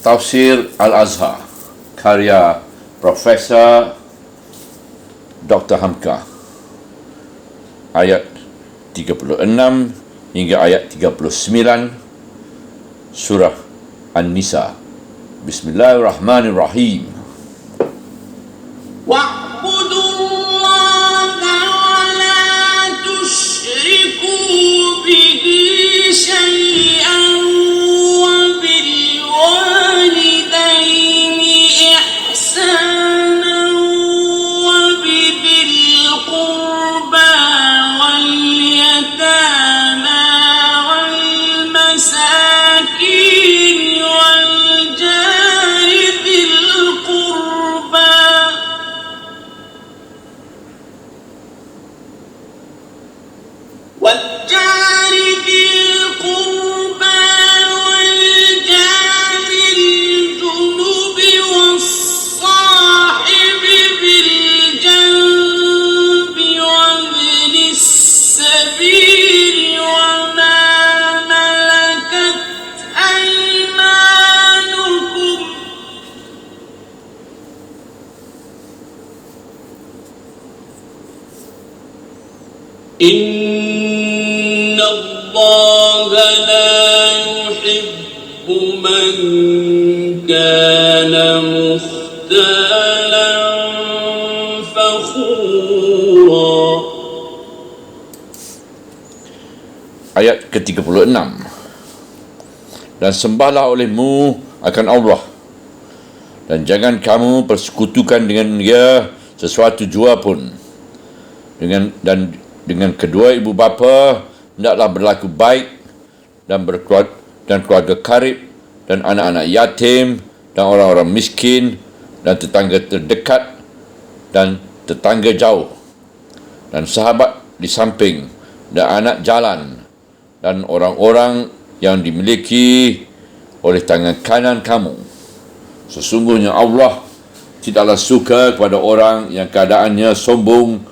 Tafsir Al-Azhar karya Profesor Dr. Hamka, ayat 36 hingga ayat 39 surah An-Nisa. Bismillahirrahmanirrahim. Inna Allah la yuhibbu man kana mukhtalan fakhura. Ayat ke-36. Dan sembahlah olehmu akan Allah, dan jangan kamu persekutukan dengan dia sesuatu jua pun. Dengan kedua ibu bapa hendaklah berlaku baik, dan keluarga karib, dan anak-anak yatim, dan orang-orang miskin, dan tetangga terdekat, dan tetangga jauh, dan sahabat di samping, dan anak jalan, dan orang-orang yang dimiliki oleh tangan kanan kamu. Sesungguhnya Allah tidaklah suka kepada orang yang keadaannya sombong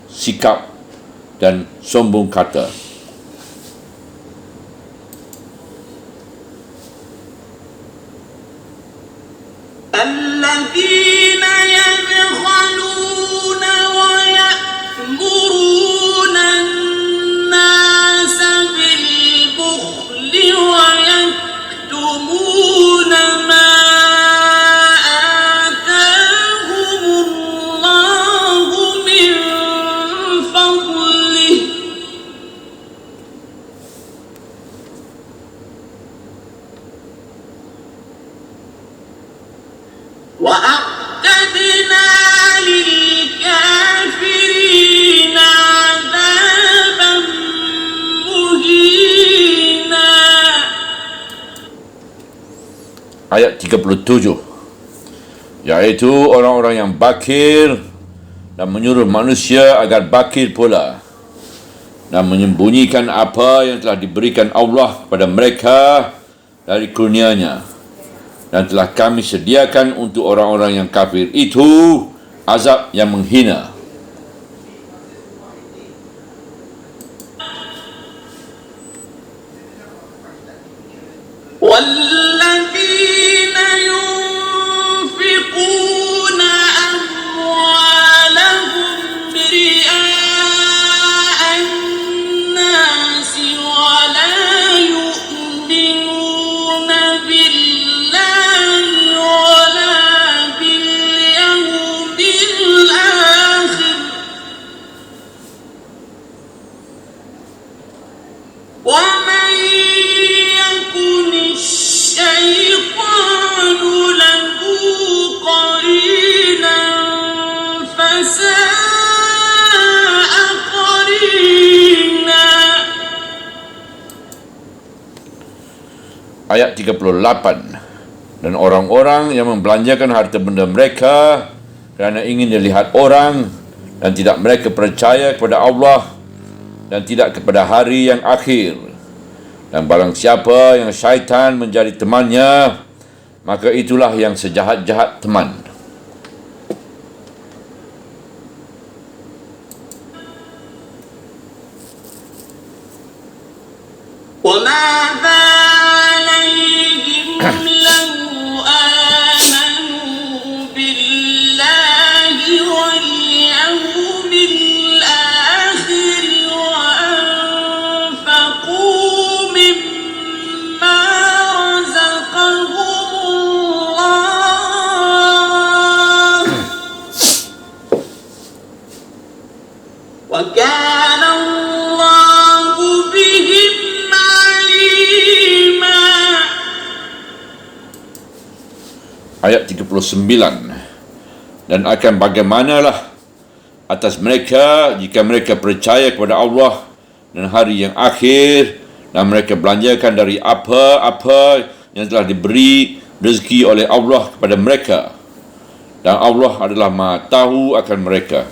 sikap dan sombong kata. Alladzina yabkhaluna wa ya'muruna an-nasa bil bukhli wa yaktumuna ma وَأَعْتَدْنَا لِلْكَافِرِينَ عَذَابًا مُهِينًا. Ayat 37, iaitu orang-orang yang bakir dan menyuruh manusia agar bakir pula, dan menyembunyikan apa yang telah diberikan Allah kepada mereka dari kurnia-Nya. Dan telah kami sediakan untuk orang-orang yang kafir itu azab yang menghina. وَالَّذِينَ يُنْفِقُونَ أَمْوَالَهُمْ رِئَاءَ النَّاسِ وَلَا يُؤْمِنُونَ بِاللَّهِ وَلَا بِالْيَوْمِ الْآخِرِ وَمَنْ يَكُنِ الشَّيْطَانُ لَهُ قَرِينًا فَسَاءَ قَرِينًا. Ayat 38. Dan orang-orang yang membelanjakan harta benda mereka kerana ingin dilihat orang, dan tidak mereka percaya kepada Allah dan tidak kepada hari yang akhir. Dan barang siapa yang syaitan menjadi temannya, maka itulah yang sejahat-jahat teman. وَمَاذَا عَلَيْهِمْ لَوْ ayat 39. Dan akan bagaimanalah atas mereka jika mereka percaya kepada Allah dan hari yang akhir, dan mereka belanjakan dari apa-apa yang telah diberi rezeki oleh Allah kepada mereka, dan Allah adalah Maha tahu akan mereka.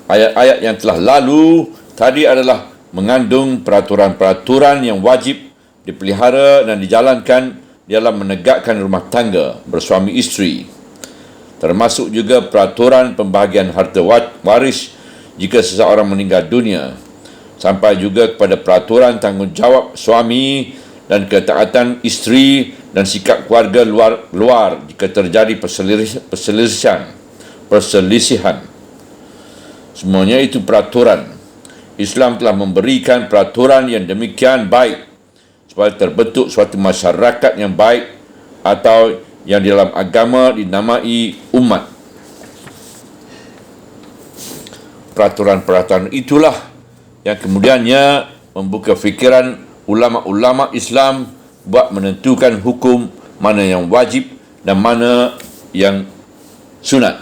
Ayat-ayat yang telah lalu tadi adalah mengandung peraturan-peraturan yang wajib dipelihara dan dijalankan dalam menegakkan rumah tangga bersuami isteri, termasuk juga peraturan pembahagian harta waris jika seseorang meninggal dunia, sampai juga kepada peraturan tanggungjawab suami dan ketaatan isteri dan sikap keluarga luar jika terjadi perselisihan. Semuanya itu peraturan. Islam telah memberikan peraturan yang demikian baik supaya terbentuk suatu masyarakat yang baik, atau yang di dalam agama dinamai umat. Peraturan-peraturan itulah yang kemudiannya membuka fikiran ulama-ulama Islam buat menentukan hukum mana yang wajib dan mana yang sunat,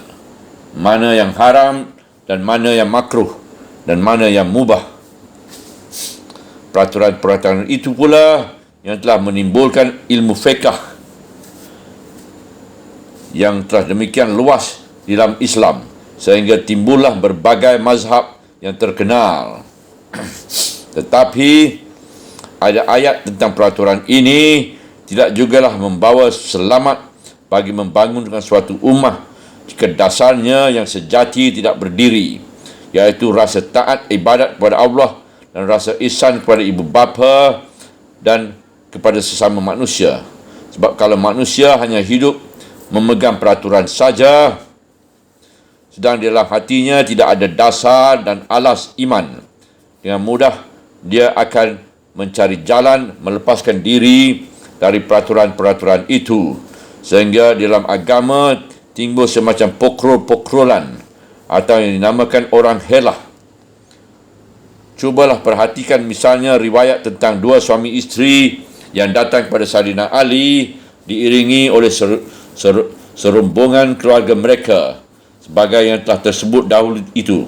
mana yang haram dan mana yang makruh dan mana yang mubah. Peraturan-peraturan itu pula yang telah menimbulkan ilmu fiqh yang telah demikian luas di dalam Islam, sehingga timbullah berbagai mazhab yang terkenal. Tetapi ada ayat tentang peraturan ini tidak jugalah membawa selamat bagi membangunkan suatu ummah jika dasarnya yang sejati tidak berdiri, iaitu rasa taat ibadat kepada Allah dan rasa ihsan kepada ibu bapa dan kepada sesama manusia. Sebab kalau manusia hanya hidup memegang peraturan saja, sedang di dalam hatinya tidak ada dasar dan alas iman, dengan mudah dia akan mencari jalan melepaskan diri dari peraturan-peraturan itu, sehingga di dalam agama timbul semacam pokrol-pokrolan atau yang dinamakan orang helah. Cubalah perhatikan misalnya riwayat tentang dua suami isteri yang datang kepada Sayyidina Ali diiringi oleh serombongan keluarga mereka sebagai yang telah tersebut dahulu itu.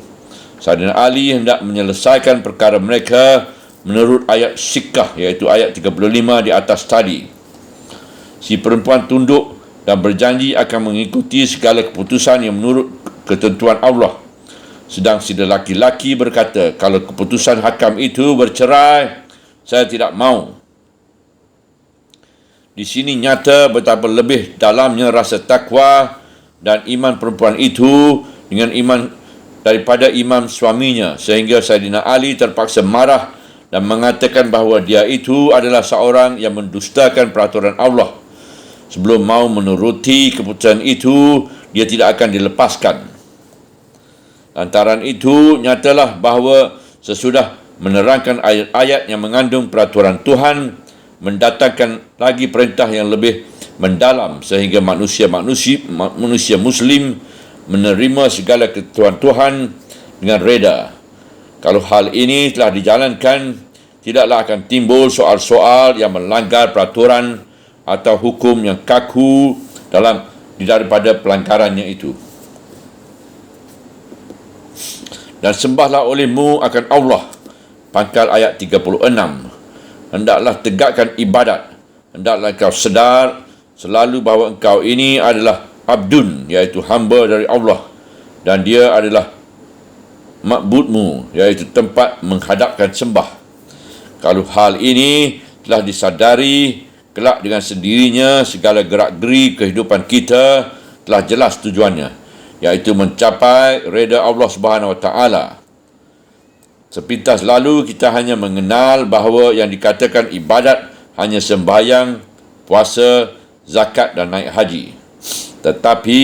Sayyidina Ali hendak menyelesaikan perkara mereka menurut ayat Sikkah, iaitu ayat 35 di atas tadi. Si perempuan tunduk dan berjanji akan mengikuti segala keputusan yang menurut ketentuan Allah. Sedang si lelaki-laki berkata, kalau keputusan hakam itu bercerai, saya tidak mau. Di sini nyata betapa lebih dalamnya rasa takwa dan iman perempuan itu dengan iman daripada iman suaminya, sehingga Sayyidina Ali terpaksa marah dan mengatakan bahawa dia itu adalah seorang yang mendustakan peraturan Allah. Sebelum mau menuruti keputusan itu, dia tidak akan dilepaskan. Lantaran itu, nyatalah bahawa sesudah menerangkan ayat-ayat yang mengandung peraturan Tuhan, mendatangkan lagi perintah yang lebih mendalam sehingga manusia Muslim menerima segala ketentuan Tuhan dengan reda. Kalau hal ini telah dijalankan, tidaklah akan timbul soal-soal yang melanggar peraturan atau hukum yang kaku daripada pelanggarannya itu. Dan sembahlah olehmu akan Allah. Pangkal ayat 36. Hendaklah tegakkan ibadat. Hendaklah kau sedar selalu bahawa engkau ini adalah abdun, iaitu hamba dari Allah, dan dia adalah ma'budmu, iaitu tempat menghadapkan sembah. Kalau hal ini telah disadari, kelak dengan sendirinya segala gerak-geri kehidupan kita telah jelas tujuannya, iaitu mencapai reda Allah Subhanahu Wa Taala. Sepintas lalu kita hanya mengenal bahawa yang dikatakan ibadat hanya sembahyang, puasa, zakat dan naik haji. Tetapi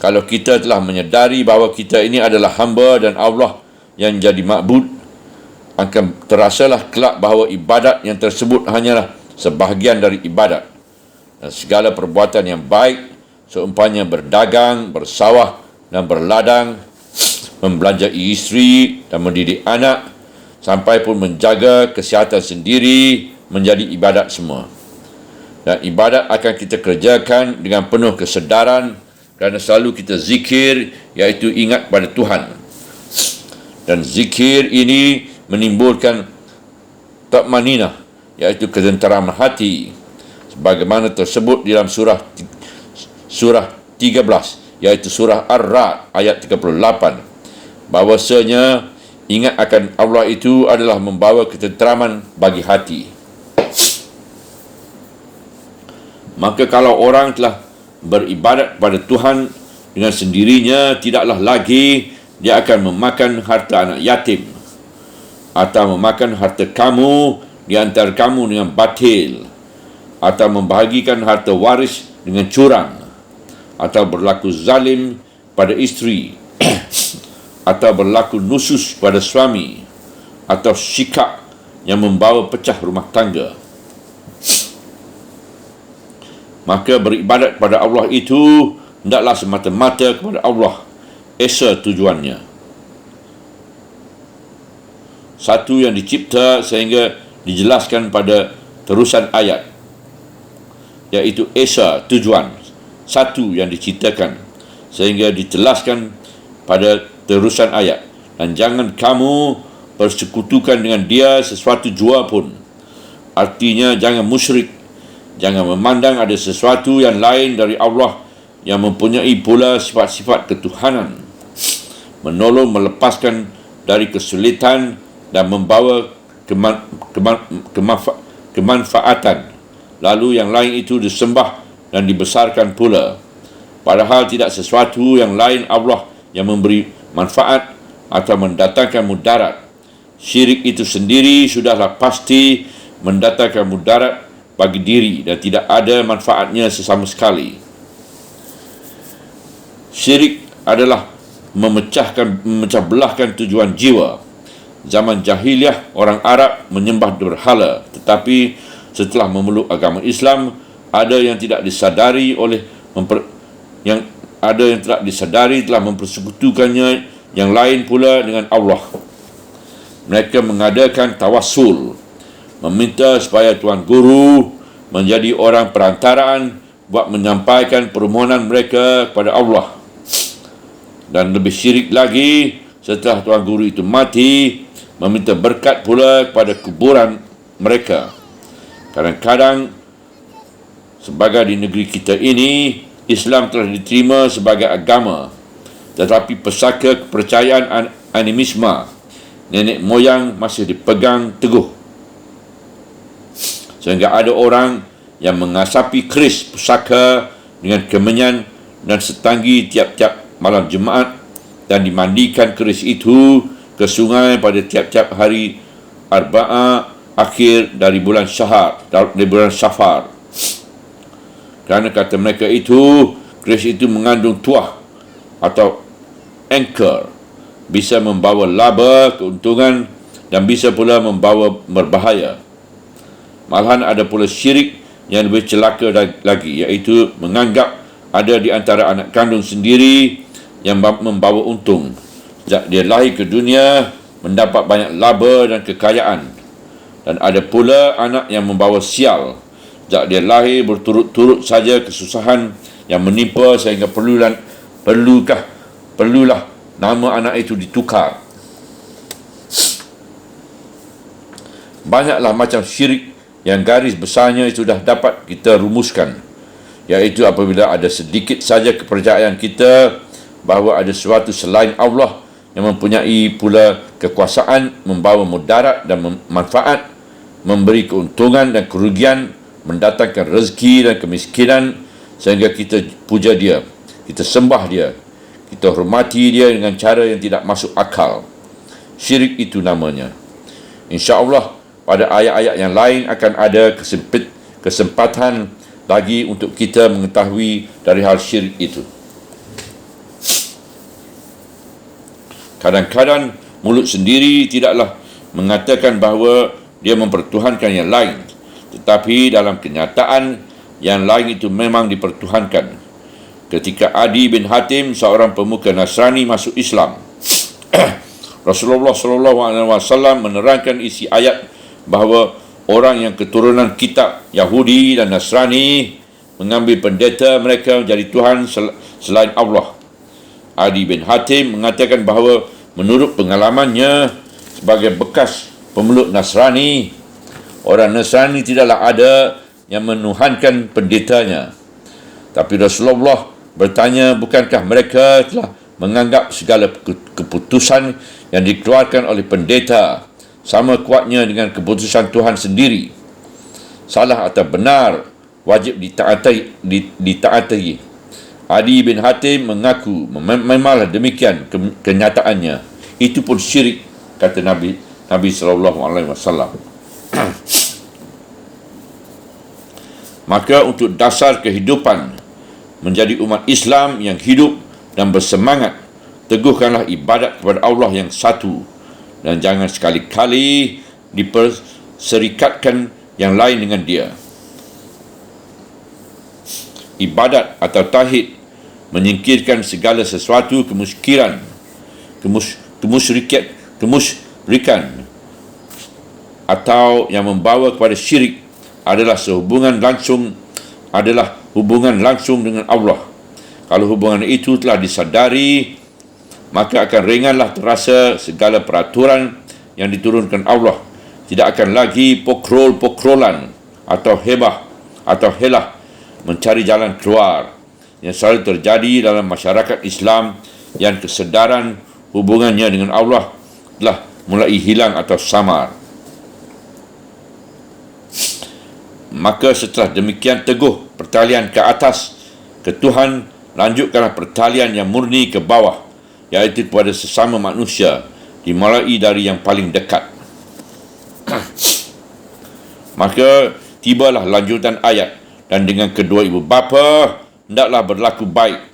kalau kita telah menyedari bahawa kita ini adalah hamba dan Allah yang jadi ma'bud, akan terasalah kelak bahawa ibadat yang tersebut hanyalah sebahagian dari ibadat. Dan segala perbuatan yang baik, seumpamanya berdagang, bersawah dan berladang, membelanjai isteri dan mendidik anak, sampai pun menjaga kesihatan sendiri, menjadi ibadat semua. Dan ibadat akan kita kerjakan dengan penuh kesedaran kerana selalu kita zikir, iaitu ingat pada Tuhan. Dan zikir ini menimbulkan tatmaninah, iaitu ketenteraman hati, sebagaimana tersebut dalam surah 13, iaitu surah Ar-Ra'd ayat 38, bahawasanya ingat akan Allah itu adalah membawa ketenteraman bagi hati. Maka kalau orang telah beribadat pada Tuhan dengan sendirinya, tidaklah lagi dia akan memakan harta anak yatim atau memakan harta kamu di antara kamu dengan batil, atau membahagikan harta waris dengan curang, atau berlaku zalim pada isteri atau berlaku nusus pada suami, atau syikak yang membawa pecah rumah tangga. Maka beribadat pada Allah itu hendaklah semata-mata kepada Allah. Esa tujuannya. Satu yang dicipta sehingga dijelaskan pada terusan ayat, iaitu esa tujuan. Satu yang diciptakan sehingga dijelaskan pada terusan ayat. Dan jangan kamu persekutukan dengan dia sesuatu jua pun. Artinya jangan musyrik. Jangan memandang ada sesuatu yang lain dari Allah yang mempunyai pula sifat-sifat ketuhanan, menolong melepaskan dari kesulitan dan membawa kemanfaatan. Lalu yang lain itu disembah dan dibesarkan pula. Padahal tidak sesuatu yang lain Allah yang memberi manfaat atau mendatangkan mudarat. Syirik itu sendiri sudahlah pasti mendatangkan mudarat bagi diri dan tidak ada manfaatnya sesama sekali. Syirik adalah memecah belahkan tujuan jiwa. Zaman jahiliah orang Arab menyembah berhala, tetapi setelah memeluk agama Islam, ada yang tidak disadari telah mempersekutukannya yang lain pula dengan Allah. Mereka mengadakan tawassul, meminta supaya Tuan Guru menjadi orang perantaraan buat menyampaikan permohonan mereka kepada Allah. Dan lebih syirik lagi, setelah Tuan Guru itu mati, meminta berkat pula kepada kuburan mereka. Kadang-kadang, sebagai di negeri kita ini, Islam telah diterima sebagai agama, tetapi pesaka kepercayaan animisme nenek moyang masih dipegang teguh. Sehingga ada orang yang mengasapi keris pusaka dengan kemenyan dan setanggi tiap-tiap malam Jumaat dan dimandikan keris itu ke sungai pada tiap-tiap hari Arba'ah akhir dari bulan Safar. Kerana kata mereka itu, keris itu mengandung tuah atau anchor, bisa membawa laba, keuntungan, dan bisa pula membawa berbahaya. Malahan ada pula syirik yang lebih celaka lagi, iaitu menganggap ada di antara anak kandung sendiri yang membawa untung. Sejak dia lahir ke dunia, mendapat banyak laba dan kekayaan. Dan ada pula anak yang membawa sial. Sejak dia lahir, berturut-turut saja kesusahan yang menimpa sehingga perlulah nama anak itu ditukar. Banyaklah macam syirik yang garis besarnya sudah dapat kita rumuskan, iaitu apabila ada sedikit saja kepercayaan kita bahawa ada sesuatu selain Allah yang mempunyai pula kekuasaan membawa mudarat dan manfaat, memberi keuntungan dan kerugian, mendatangkan rezeki dan kemiskinan, sehingga kita puja dia, kita sembah dia, kita hormati dia dengan cara yang tidak masuk akal. Syirik itu namanya. InsyaAllah pada ayat-ayat yang lain akan ada kesempatan lagi untuk kita mengetahui dari hal syirik itu. Kadang-kadang mulut sendiri tidaklah mengatakan bahawa dia mempertuhankan yang lain, tetapi dalam kenyataan yang lain itu memang dipertuhankan. Ketika Adi bin Hatim, seorang pemuka Nasrani, masuk Islam, Rasulullah SAW menerangkan isi ayat bahawa orang yang keturunan kitab Yahudi dan Nasrani mengambil pendeta mereka menjadi Tuhan selain Allah. Adi bin Hatim mengatakan bahawa menurut pengalamannya sebagai bekas pemeluk Nasrani, orang Nasrani tidaklah ada yang menuhankan pendetanya. Tapi Rasulullah bertanya, bukankah mereka telah menganggap segala keputusan yang dikeluarkan oleh pendeta sama kuatnya dengan keputusan Tuhan sendiri? Salah atau benar wajib ditaati. Adi bin Hatim mengaku memanglah demikian kenyataannya. Itu pun syirik, kata Nabi SAW. Maka untuk dasar kehidupan menjadi umat Islam yang hidup dan bersemangat, teguhkanlah ibadat kepada Allah yang satu dan jangan sekali-kali diperserikatkan yang lain dengan dia. Ibadat atau tauhid menyingkirkan segala sesuatu kemusyrikan atau yang membawa kepada syirik adalah hubungan langsung dengan Allah. Kalau hubungan itu telah disadari, maka akan ringanlah terasa segala peraturan yang diturunkan Allah. Tidak akan lagi pokrol-pokrolan atau helah mencari jalan keluar yang selalu terjadi dalam masyarakat Islam yang kesedaran hubungannya dengan Allah telah mulai hilang atau samar. Maka setelah demikian teguh pertalian ke atas ke Tuhan, lanjutkanlah pertalian yang murni ke bawah, iaitu kepada sesama manusia, dimulai dari yang paling dekat. Maka tibalah lanjutan ayat, dan dengan kedua ibu bapa hendaklah berlaku baik,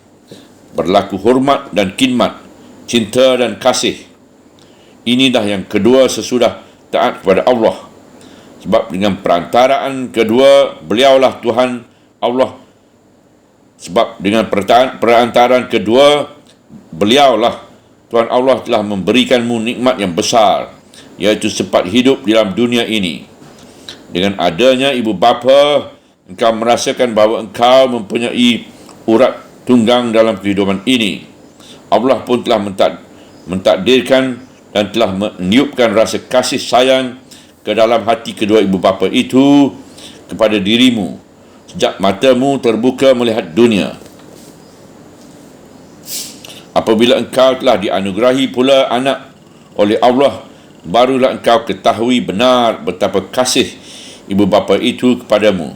berlaku hormat dan khidmat, cinta dan kasih. Inilah yang kedua sesudah taat kepada Allah. Sebab dengan perantaraan kedua, beliaulah Tuhan Allah. Sebab dengan perantaraan kedua, beliaulah Tuhan Allah telah memberikanmu nikmat yang besar, iaitu sempat hidup di dalam dunia ini. Dengan adanya ibu bapa, engkau merasakan bahawa engkau mempunyai urat tunggang dalam kehidupan ini. Allah pun telah mentakdirkan dan telah meniupkan rasa kasih sayang ke dalam hati kedua ibu bapa itu kepada dirimu sejak matamu terbuka melihat dunia. Apabila engkau telah dianugerahi pula anak oleh Allah, barulah engkau ketahui benar betapa kasih ibu bapa itu kepadamu.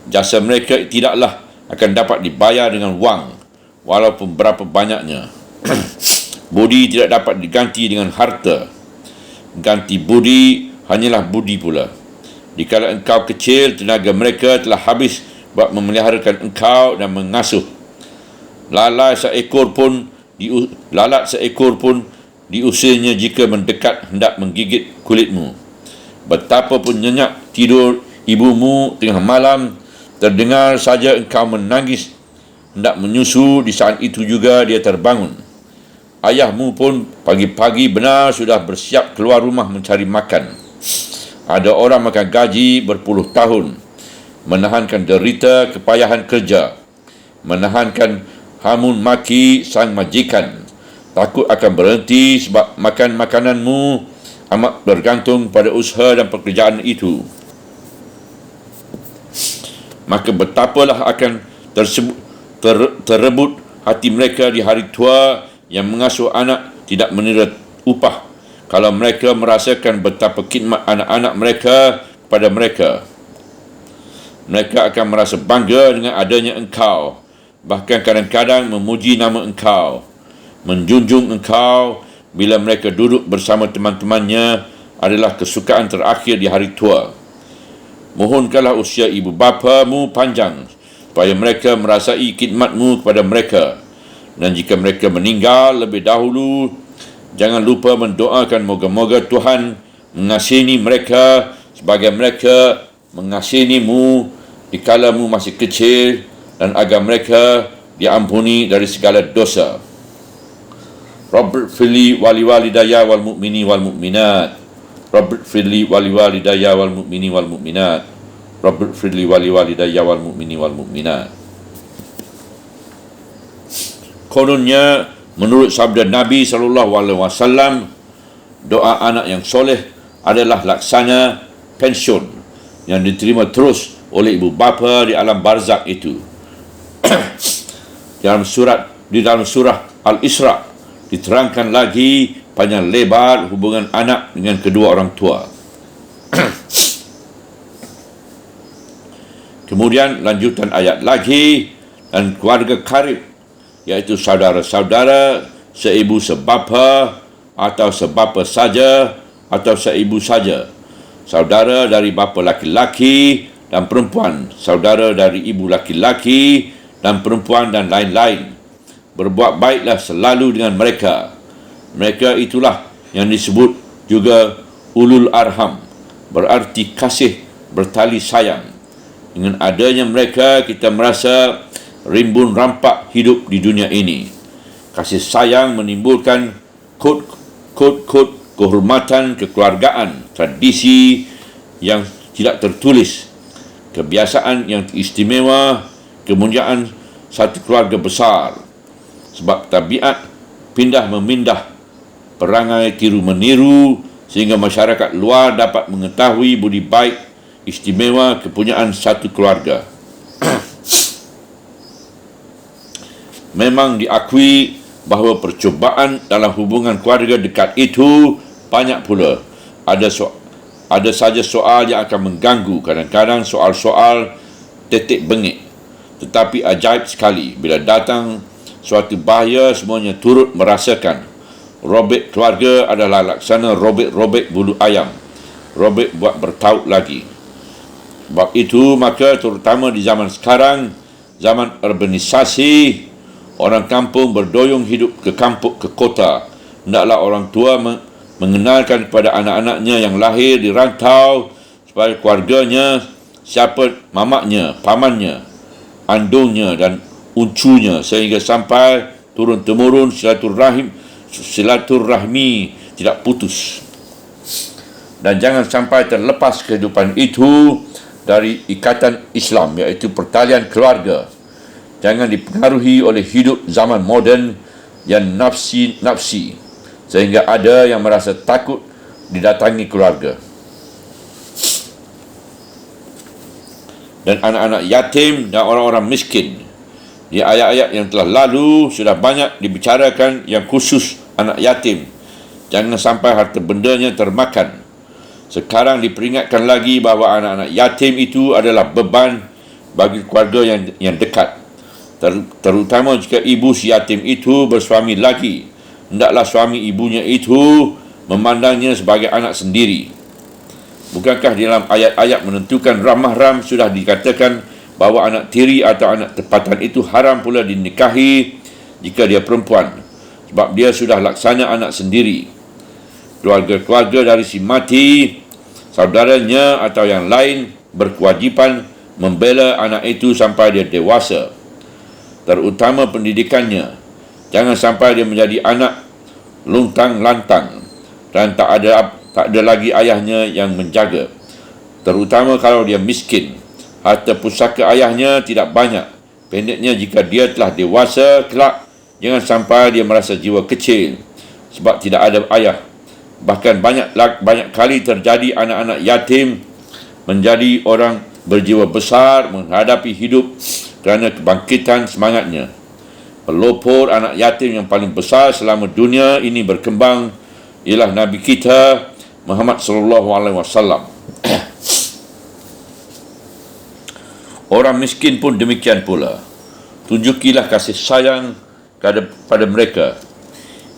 Jasa mereka tidaklah akan dapat dibayar dengan wang, walaupun berapa banyaknya. Budi tidak dapat diganti dengan harta. Ganti budi hanyalah budi pula. Dikala engkau kecil, tenaga mereka telah habis buat memeliharakan engkau dan mengasuh. Lalat seekor pun diusirnya jika mendekat hendak menggigit kulitmu. Betapapun nyenyak tidur ibumu tengah malam, terdengar saja engkau menangis hendak menyusu, di saat itu juga dia terbangun. Ayahmu pun pagi-pagi benar sudah bersiap keluar rumah mencari makan. Ada orang makan gaji berpuluh tahun, menahankan derita kepayahan kerja, menahankan hamun maki sang majikan, takut akan berhenti sebab makan makananmu amat bergantung pada usaha dan pekerjaan itu. Maka betapalah akan terebut hati mereka di hari tua yang mengasuh anak tidak menira upah, kalau mereka merasakan betapa khidmat anak-anak mereka kepada mereka. Mereka akan merasa bangga dengan adanya engkau, bahkan kadang-kadang memuji nama engkau, menjunjung engkau bila mereka duduk bersama teman-temannya adalah kesukaan terakhir di hari tua. Mohonkanlah usia ibu bapamu panjang, supaya mereka merasai khidmatmu kepada mereka. Dan jika mereka meninggal lebih dahulu, jangan lupa mendoakan moga-moga Tuhan mengasihi mereka sebagai mereka mengasihimu dikala mu masih kecil, dan agar mereka diampuni dari segala dosa. Rabbighfirli wali walidayya wal mu'mini wal mu'minat. Rabbi firli wali walidayya wal mu'mini wal mu'minat. Rabbi firli wali walidayya wal mu'mini wal mu'minat. Kononnya menurut sabda Nabi SAW, doa anak yang soleh adalah laksana pensiun yang diterima terus oleh ibu bapa di alam barzak itu. Di dalam surah Al-Isra diterangkan lagi panjang lebar hubungan anak dengan kedua orang tua. Kemudian lanjutan ayat lagi, dan keluarga karib, iaitu saudara-saudara seibu sebapa atau sebapa saja atau seibu saja, saudara dari bapa laki-laki dan perempuan, saudara dari ibu laki-laki dan perempuan, dan lain-lain. Berbuat baiklah selalu dengan mereka. Mereka itulah yang disebut juga ulul arham, berarti kasih bertali sayang. Dengan adanya mereka, kita merasa rimbun rampak hidup di dunia ini. Kasih sayang menimbulkan kod kehormatan kekeluargaan, tradisi yang tidak tertulis, kebiasaan yang istimewa, kemuliaan satu keluarga besar. Sebab tabiat pindah memindah, perangai tiru meniru, sehingga masyarakat luar dapat mengetahui budi baik istimewa kepunyaan satu keluarga. Memang diakui bahawa percubaan dalam hubungan keluarga dekat itu banyak pula. Ada saja soal yang akan mengganggu, kadang-kadang soal-soal tetek bengek. Tetapi ajaib sekali, bila datang suatu bahaya, semuanya turut merasakan. Robek keluarga adalah laksana robek-robek bulu ayam. Robek buat bertaut lagi. Sebab itu, maka terutama di zaman sekarang, zaman urbanisasi, orang kampung berdoyong hidup ke kampung, ke kota. Hendaklah orang tua mengenalkan kepada anak-anaknya yang lahir di rantau, supaya keluarganya, siapa mamaknya, pamannya, andungnya dan uncunya, sehingga sampai turun-temurun silaturahmi tidak putus. Dan jangan sampai terlepas kehidupan itu dari ikatan Islam, iaitu pertalian keluarga. Jangan dipengaruhi oleh hidup zaman moden yang nafsi-nafsi, sehingga ada yang merasa takut didatangi keluarga. Dan anak-anak yatim dan orang-orang miskin, di ayat-ayat yang telah lalu sudah banyak dibicarakan yang khusus anak yatim. Jangan sampai harta bendanya termakan. Sekarang diperingatkan lagi bahawa anak-anak yatim itu adalah beban bagi keluarga yang dekat. Terutama jika ibu si yatim itu bersuami lagi. Hendaklah suami ibunya itu memandangnya sebagai anak sendiri. Bukankah dalam ayat-ayat menentukan ramah-ram sudah dikatakan bahawa anak tiri atau anak tempatan itu haram pula dinikahi jika dia perempuan, sebab dia sudah laksana anak sendiri. Keluarga-keluarga dari si mati, saudaranya atau yang lain berkewajipan membela anak itu sampai dia dewasa, terutama pendidikannya. Jangan sampai dia menjadi anak luntang-lantang dan tak ada lagi ayahnya yang menjaga, terutama kalau dia miskin. Harta pusaka ayahnya tidak banyak. Pendeknya, jika dia telah dewasa kelak, jangan sampai dia merasa jiwa kecil sebab tidak ada ayah. Bahkan banyak kali terjadi anak-anak yatim menjadi orang berjiwa besar menghadapi hidup kerana kebangkitan semangatnya. Pelopor anak yatim yang paling besar selama dunia ini berkembang ialah Nabi kita Muhammad SAW. Orang miskin pun demikian pula. Tunjukilah kasih sayang pada mereka.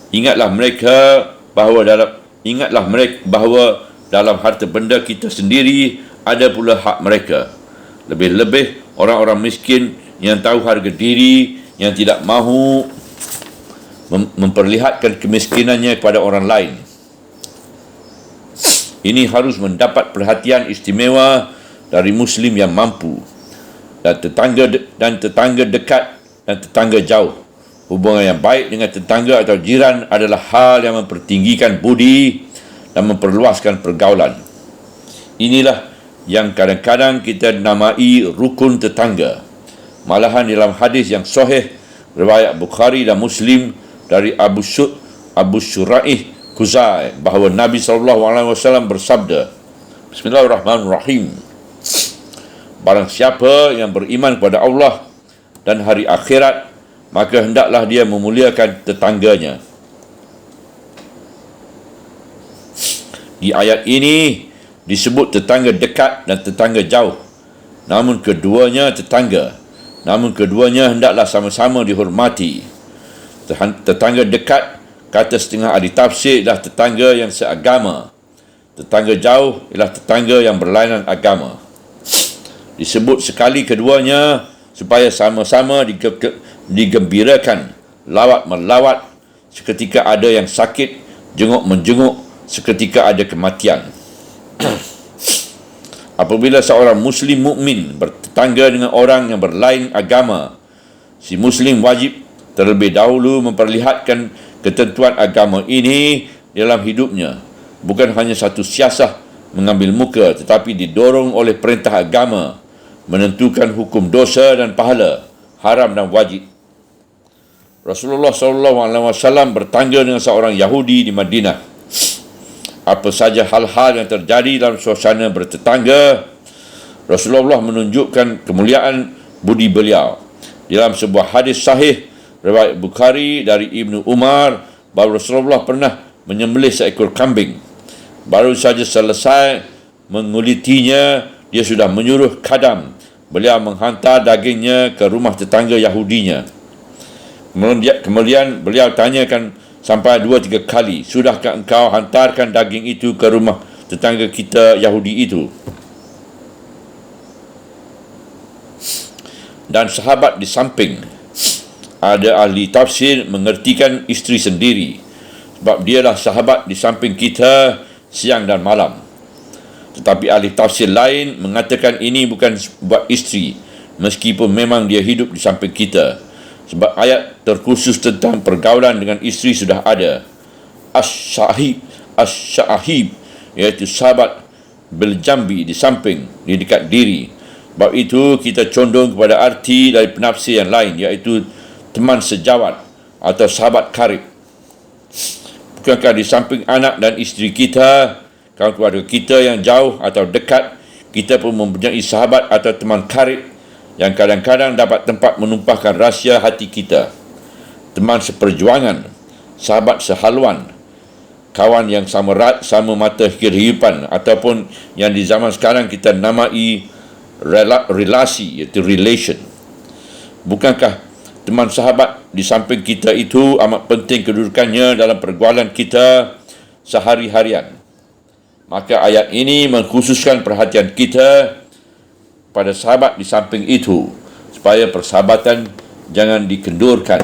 Ingatlah mereka bahawa dalam harta benda kita sendiri ada pula hak mereka. Lebih-lebih orang-orang miskin yang tahu harga diri, yang tidak mahu memperlihatkan kemiskinannya kepada orang lain. Ini harus mendapat perhatian istimewa dari Muslim yang mampu. Dan tetangga dekat dan tetangga jauh. Hubungan yang baik dengan tetangga atau jiran adalah hal yang mempertinggikan budi dan memperluaskan pergaulan. Inilah yang kadang-kadang kita namai rukun tetangga. Malahan dalam hadis yang sahih riwayat Bukhari dan Muslim dari Abu Syura'ih Khuzai bahawa Nabi SAW bersabda, Bismillahirrahmanirrahim, barang siapa yang beriman kepada Allah dan hari akhirat, maka hendaklah dia memuliakan tetangganya. Di ayat ini disebut tetangga dekat dan tetangga jauh. Namun keduanya hendaklah sama-sama dihormati. Tetangga dekat, kata setengah ahli tafsir, ialah tetangga yang seagama. Tetangga jauh ialah tetangga yang berlainan agama. Disebut sekali keduanya supaya sama-sama digembirakan, lawat-melawat seketika ada yang sakit, jenguk-menjenguk seketika ada kematian. Apabila seorang Muslim mukmin bertetangga dengan orang yang berlain agama, si Muslim wajib terlebih dahulu memperlihatkan ketentuan agama ini dalam hidupnya. Bukan hanya satu siasah mengambil muka, tetapi didorong oleh perintah agama, menentukan hukum dosa dan pahala, haram dan wajib. Rasulullah SAW bertangga dengan seorang Yahudi di Madinah. Apa saja hal-hal yang terjadi dalam suasana bertetangga, Rasulullah menunjukkan kemuliaan budi beliau. Dalam sebuah hadis sahih riwayat Bukhari dari Ibnu Umar, bahawa Rasulullah pernah menyembelih seekor kambing. Baru saja selesai mengulitinya, dia sudah menyuruh khadam beliau menghantar dagingnya ke rumah tetangga Yahudinya. Kemudian beliau tanyakan sampai 2-3 kali, sudahkah engkau hantarkan daging itu ke rumah tetangga kita Yahudi itu? Dan sahabat di samping, ada ahli tafsir mengertikan isteri sendiri, sebab dialah sahabat di samping kita siang dan malam. Tetapi ahli tafsir lain mengatakan ini bukan buat isteri, meskipun memang dia hidup di samping kita, sebab ayat terkhusus tentang pergaulan dengan isteri sudah ada. As-syahib, iaitu sahabat beljambi, di samping, di dekat diri. Sebab itu kita condong kepada arti dari penafsir yang lain, iaitu teman sejawat atau sahabat karib. Bukankah di samping anak dan isteri kita, kawan keluarga kita yang jauh atau dekat, kita pun mempunyai sahabat atau teman karib yang kadang-kadang dapat tempat menumpahkan rahsia hati kita. Teman seperjuangan, sahabat sehaluan, kawan yang sama mata kehidupan, ataupun yang di zaman sekarang kita namai relasi, iaitu relation. Bukankah teman sahabat di samping kita itu amat penting kedudukannya dalam pergaulan kita sehari-harian? Maka ayat ini mengkhususkan perhatian kita pada sahabat di samping itu, supaya persahabatan jangan dikendurkan.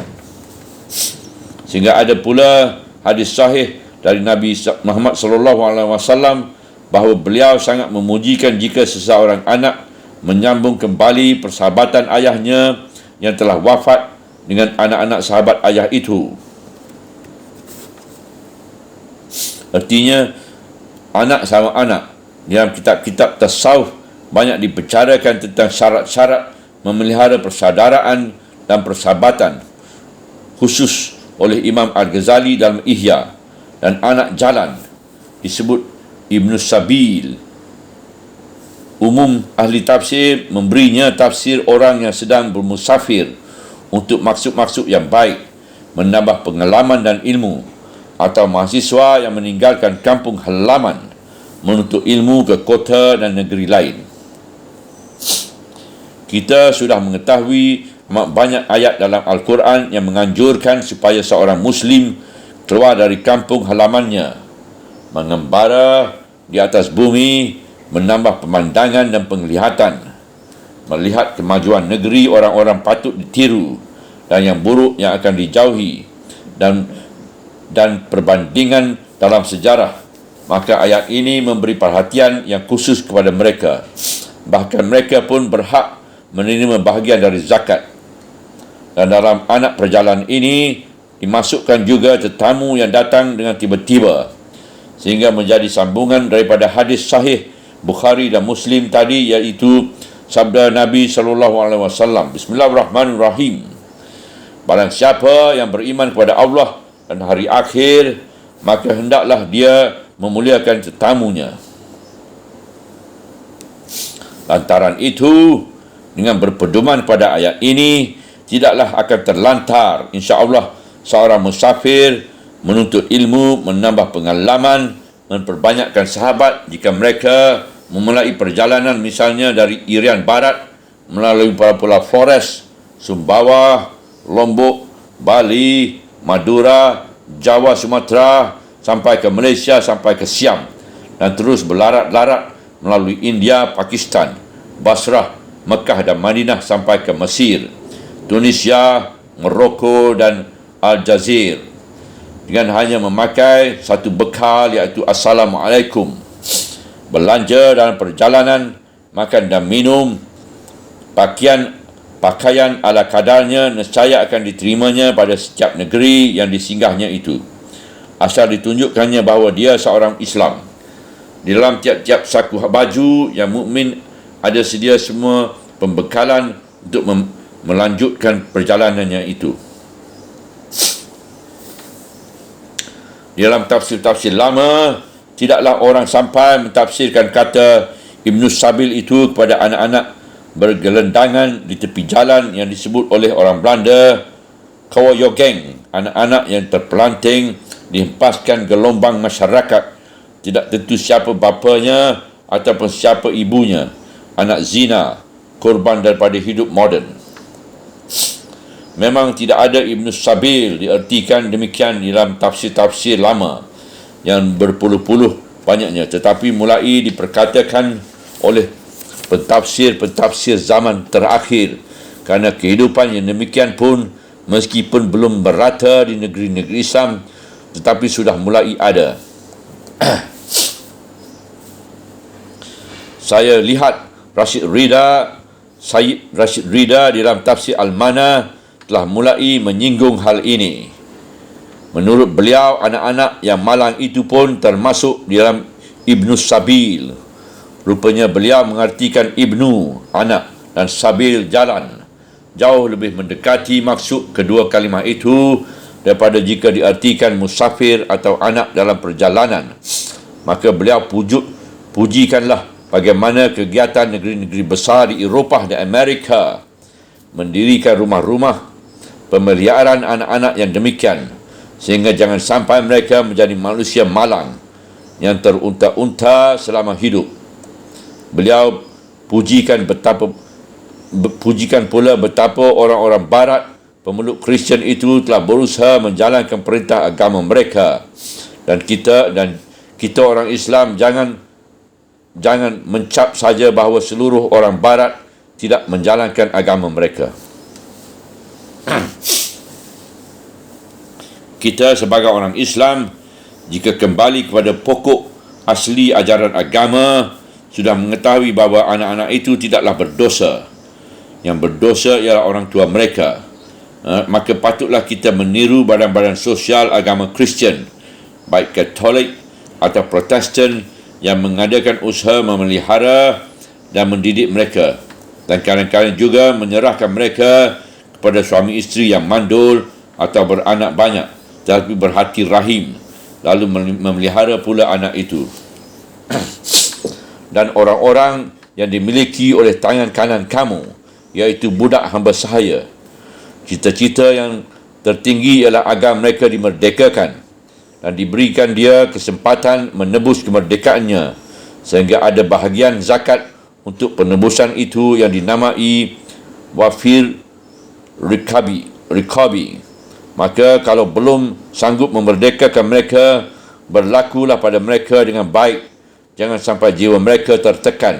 Sehingga ada pula hadis sahih dari Nabi Muhammad SAW bahawa beliau sangat memujikan jika seseorang anak menyambung kembali persahabatan ayahnya yang telah wafat dengan anak-anak sahabat ayah itu. Artinya, anak sama anak. Dalam kitab-kitab tasawuf banyak dibicarakan tentang syarat-syarat memelihara persaudaraan dan persahabatan, khusus oleh Imam Al-Ghazali dalam Ihya. Dan anak jalan disebut Ibnu Sabil. Umum ahli tafsir memberinya tafsir orang yang sedang bermusafir untuk maksud-maksud yang baik, menambah pengalaman dan ilmu, atau mahasiswa yang meninggalkan kampung halaman menuntut ilmu ke kota dan negeri lain. Kita sudah mengetahui banyak ayat dalam Al-Quran yang menganjurkan supaya seorang Muslim keluar dari kampung halamannya, mengembara di atas bumi, menambah pemandangan dan penglihatan, melihat kemajuan negeri orang-orang patut ditiru dan yang buruk yang akan dijauhi, dan perbandingan dalam sejarah. Maka ayat ini memberi perhatian yang khusus kepada mereka. Bahkan mereka pun berhak menerima bahagian dari zakat. Dan dalam anak perjalanan ini dimasukkan juga tetamu yang datang dengan tiba-tiba, sehingga menjadi sambungan daripada hadis sahih Bukhari dan Muslim tadi, iaitu sabda Nabi SAW. Bismillahirrahmanirrahim. Barang siapa yang beriman kepada Allah dan hari akhir, maka hendaklah dia memuliakan tetamunya. Lantaran itu, dengan berpedoman pada ayat ini, tidaklah akan terlantar, insya-Allah, seorang musafir menuntut ilmu, menambah pengalaman, memperbanyakkan sahabat jika mereka memulai perjalanan misalnya dari Irian Barat melalui Pulau Flores, Sumbawa, Lombok, Bali, Madura, Jawa, Sumatera, sampai ke Malaysia, sampai ke Siam, dan terus berlarat-larat melalui India, Pakistan, Basrah, Mekah dan Madinah sampai ke Mesir, Tunisia, Morocco dan Aljazair, dengan hanya memakai satu bekal, iaitu Assalamualaikum. Belanja dalam perjalanan, makan dan minum, pakaian ala kadarnya nescaya akan diterimanya pada setiap negeri yang disinggahnya itu, asal ditunjukkannya bahawa dia seorang Islam. Di dalam tiap-tiap saku baju yang mukmin ada sedia semua pembekalan untuk melanjutkan perjalanannya itu. Di dalam tafsir-tafsir lama, tidaklah orang sampai mentafsirkan kata Ibn Sabil itu kepada anak-anak bergelendangan di tepi jalan yang disebut oleh orang Belanda Kawoyogeng, anak-anak yang terpelanting dihempaskan gelombang masyarakat, tidak tentu siapa bapanya ataupun siapa ibunya, anak zina, korban daripada hidup moden. Memang tidak ada Ibn Sabil diartikan demikian dalam tafsir-tafsir lama yang berpuluh-puluh banyaknya, tetapi mulai diperkatakan oleh pentafsir-pentafsir zaman terakhir, kerana kehidupan yang demikian pun meskipun belum merata di negeri-negeri Islam, tetapi sudah mulai ada. Saya lihat Syed Rashid Rida di dalam tafsir Al-Mana telah mulai menyinggung hal ini. Menurut beliau, anak-anak yang malang itu pun termasuk di dalam Ibnu Sabil. Rupanya beliau mengartikan Ibnu, anak, dan Sabil, jalan. Jauh lebih mendekati maksud kedua kalimah itu daripada jika diartikan musafir atau anak dalam perjalanan. Maka beliau pujikanlah bagaimana kegiatan negeri-negeri besar di Eropah dan Amerika mendirikan rumah-rumah pemeliharaan anak-anak yang demikian, sehingga jangan sampai mereka menjadi manusia malang yang terunta-unta selama hidup. Beliau pujikan pula betapa orang-orang barat pemeluk Kristian itu telah berusaha menjalankan perintah agama mereka, dan kita orang Islam jangan mencap saja bahawa seluruh orang barat tidak menjalankan agama mereka. Kita sebagai orang Islam, jika kembali kepada pokok asli ajaran agama, sudah mengetahui bahawa anak-anak itu tidaklah berdosa. Yang berdosa ialah orang tua mereka. Maka patutlah kita meniru badan-badan sosial agama Kristian, baik Katolik atau Protestan, yang mengadakan usaha memelihara dan mendidik mereka, dan kadang-kadang juga menyerahkan mereka kepada suami isteri yang mandul atau beranak banyak tetapi berhati rahim, lalu memelihara pula anak itu. Dan orang-orang yang dimiliki oleh tangan kanan kamu, iaitu budak hamba sahaya, cita-cita yang tertinggi ialah agar mereka dimerdekakan dan diberikan dia kesempatan menebus kemerdekaannya, sehingga ada bahagian zakat untuk penebusan itu yang dinamai wafir rikabi. Maka kalau belum sanggup memerdekakan mereka, berlakulah pada mereka dengan baik, jangan sampai jiwa mereka tertekan.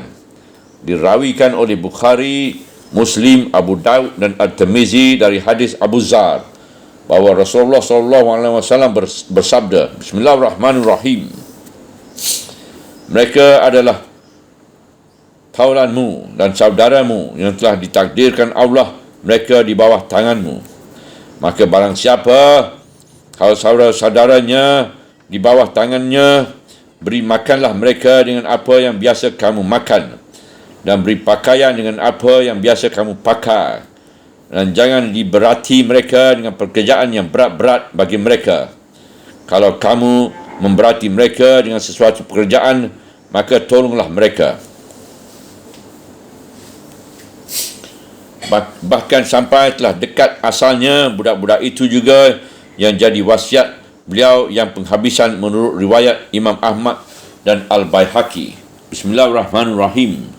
Dirawikan oleh Bukhari, Muslim, Abu Daud dan At-Tirmizi dari hadis Abu Zar bahawa Rasulullah SAW bersabda, Bismillahirrahmanirrahim, mereka adalah taulanmu dan saudaramu yang telah ditakdirkan Allah mereka di bawah tanganmu. Maka barang siapa kalau saudara-saudaranya di bawah tangannya, beri makanlah mereka dengan apa yang biasa kamu makan, dan beri pakaian dengan apa yang biasa kamu pakai, dan jangan diberati mereka dengan pekerjaan yang berat-berat bagi mereka. Kalau kamu memberati mereka dengan sesuatu pekerjaan, maka tolonglah mereka. Bahkan sampai telah dekat asalnya, budak-budak itu juga yang jadi wasiat beliau yang penghabisan menurut riwayat Imam Ahmad dan Al-Baihaqi. Bismillahirrahmanirrahim.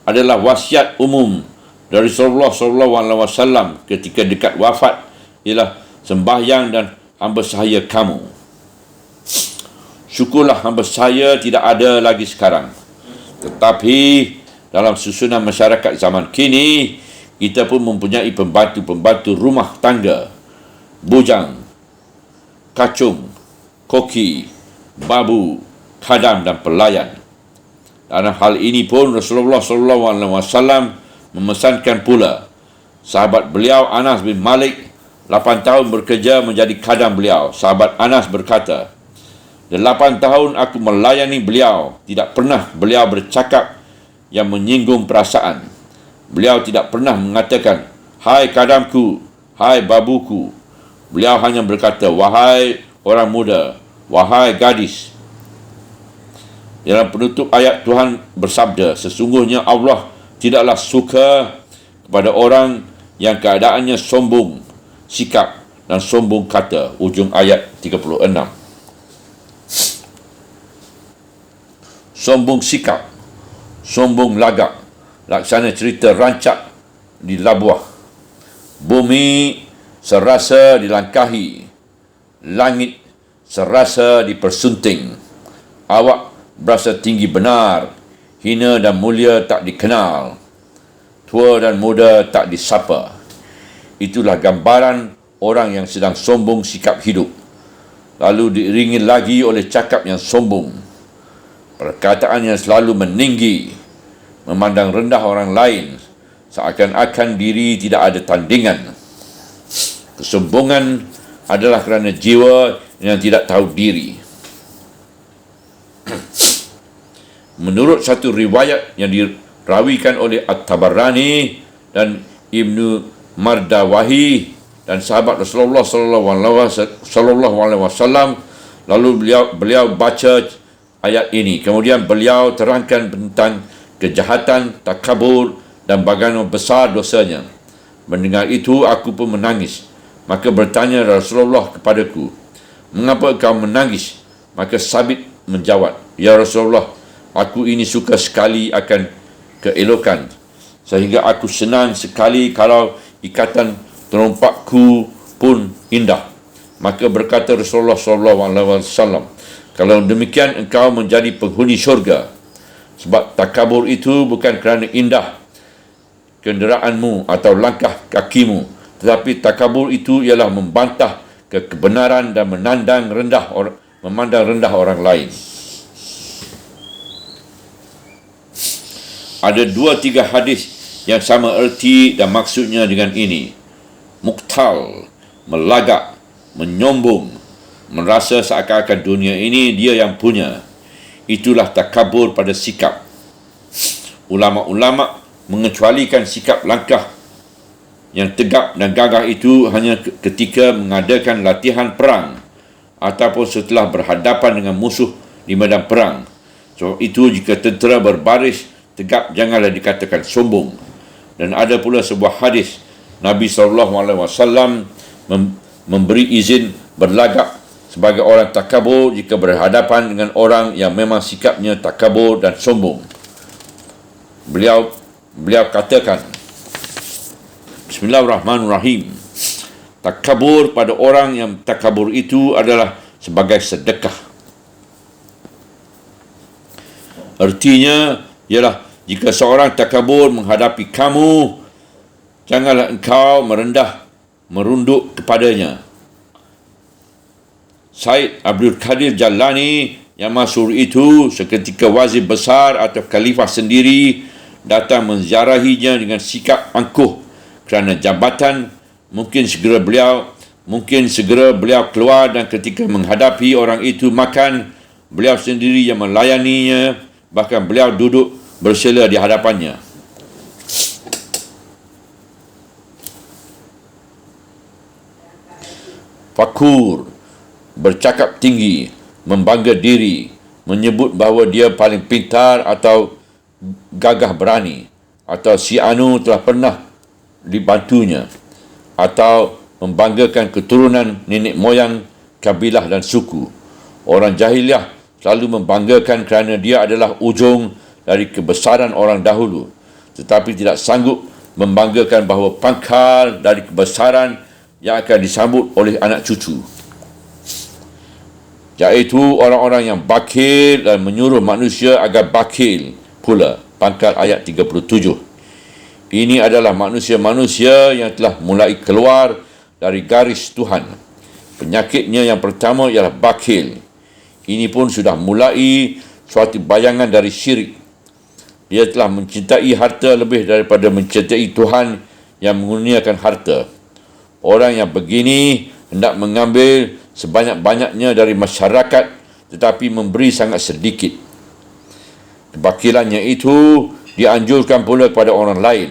Adalah wasiat umum dari Rasulullah SAW ketika dekat wafat, ialah sembahyang dan hamba sahaya kamu. Syukurlah hamba sahaya tidak ada lagi sekarang. Tetapi dalam susunan masyarakat zaman kini, kita pun mempunyai pembantu-pembantu rumah tangga, bujang, kacung, koki, babu, khadam dan pelayan. Dalam hal ini pun Rasulullah SAW memesankan pula. Sahabat beliau Anas bin Malik 8 tahun bekerja menjadi khadam beliau. Sahabat Anas berkata, 8 tahun aku melayani beliau, tidak pernah beliau bercakap yang menyinggung perasaan. Beliau tidak pernah mengatakan, hai khadamku, hai babuku. Beliau hanya berkata, wahai orang muda, wahai gadis. Dalam penutup ayat Tuhan bersabda, sesungguhnya Allah tidaklah suka kepada orang yang keadaannya sombong sikap dan sombong kata. Ujung ayat 36. Sombong sikap, sombong lagak, laksana cerita rancak di labuah. Bumi serasa dilangkahi, langit serasa dipersunting. Awak berasa tinggi benar, hina dan mulia tak dikenal, tua dan muda tak disapa. Itulah gambaran orang yang sedang sombong sikap hidup, lalu diiringi lagi oleh cakap yang sombong, perkataan yang selalu meninggi, memandang rendah orang lain, seakan-akan diri tidak ada tandingan. Kesombongan adalah kerana jiwa yang tidak tahu diri. Menurut satu riwayat yang dirawikan oleh At-Tabarani dan Ibnu Mardawahi dan sahabat Rasulullah sallallahu alaihi wasallam, lalu beliau baca ayat ini, kemudian beliau terangkan tentang kejahatan, takabur dan bagaimana besar dosanya. Mendengar itu aku pun menangis. Maka bertanya Rasulullah kepadaku, mengapa kau menangis? Maka Sabit menjawab, ya Rasulullah, aku ini suka sekali akan keelokan, sehingga aku senang sekali kalau ikatan terompakku pun indah. Maka berkata Rasulullah SAW, kalau demikian engkau menjadi penghuni syurga. Sebab takabur itu bukan kerana indah kenderaanmu atau langkah kakimu, tetapi takabur itu ialah membantah kebenaran dan memandang rendah orang lain. Ada 2-3 hadis yang sama erti dan maksudnya dengan ini. Muktal, melagak, menyombong, merasa seakan-akan dunia ini dia yang punya. Itulah takabur pada sikap. Ulama-ulama mengecualikan sikap langkah yang tegap dan gagah itu hanya ketika mengadakan latihan perang ataupun setelah berhadapan dengan musuh di medan perang. Sebab itu jika tentera berbaris tegap, janganlah dikatakan sombong. Dan ada pula sebuah hadis Nabi SAW memberi izin berlagak sebagai orang takabur jika berhadapan dengan orang yang memang sikapnya takabur dan sombong. Beliau katakan, Bismillahirrahmanirrahim, takabur pada orang yang takabur itu adalah sebagai sedekah. Artinya ialah jika seorang takabur menghadapi kamu, janganlah engkau merunduk kepadanya. Said Abdul Qadir Jalani yang masyhur itu, seketika wazir besar atau khalifah sendiri datang menziarahinya dengan sikap angkuh kerana jabatan. Mungkin segera beliau keluar, dan ketika menghadapi orang itu makan, beliau sendiri yang melayaninya, bahkan beliau duduk bersila di hadapannya. Fakur, bercakap tinggi, membangga diri, menyebut bahawa dia paling pintar atau gagah berani, atau si anu telah pernah dibantunya, atau membanggakan keturunan nenek moyang, kabilah dan suku. Orang jahiliah selalu membanggakan kerana dia adalah ujung dari kebesaran orang dahulu, tetapi tidak sanggup membanggakan bahawa pangkal dari kebesaran yang akan disambut oleh anak cucu, iaitu orang-orang yang bakhil dan menyuruh manusia agar bakhil pula. Pangkal ayat 37. Ini adalah manusia-manusia yang telah mulai keluar dari garis Tuhan. Penyakitnya yang pertama ialah bakhil. Ini pun sudah mulai suatu bayangan dari syirik. Dia telah mencintai harta lebih daripada mencintai Tuhan yang mengurniakan harta. Orang yang begini hendak mengambil sebanyak-banyaknya dari masyarakat tetapi memberi sangat sedikit. Kebakilannya itu dianjurkan pula kepada orang lain.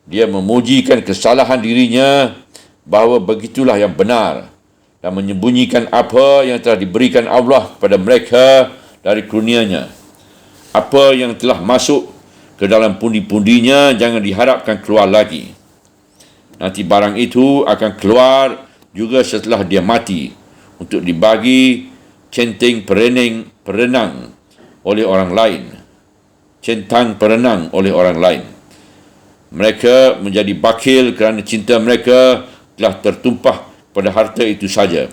Dia memujikan kesalahan dirinya bahawa begitulah yang benar dan menyembunyikan apa yang telah diberikan Allah kepada mereka dari kurnianya. Apa yang telah masuk ke dalam pundi-pundinya jangan diharapkan keluar lagi. Nanti barang itu akan keluar juga setelah dia mati untuk dibagi centang perenang oleh orang lain. Centang perenang oleh orang lain. Mereka menjadi bakhil kerana cinta mereka telah tertumpah pada harta itu saja.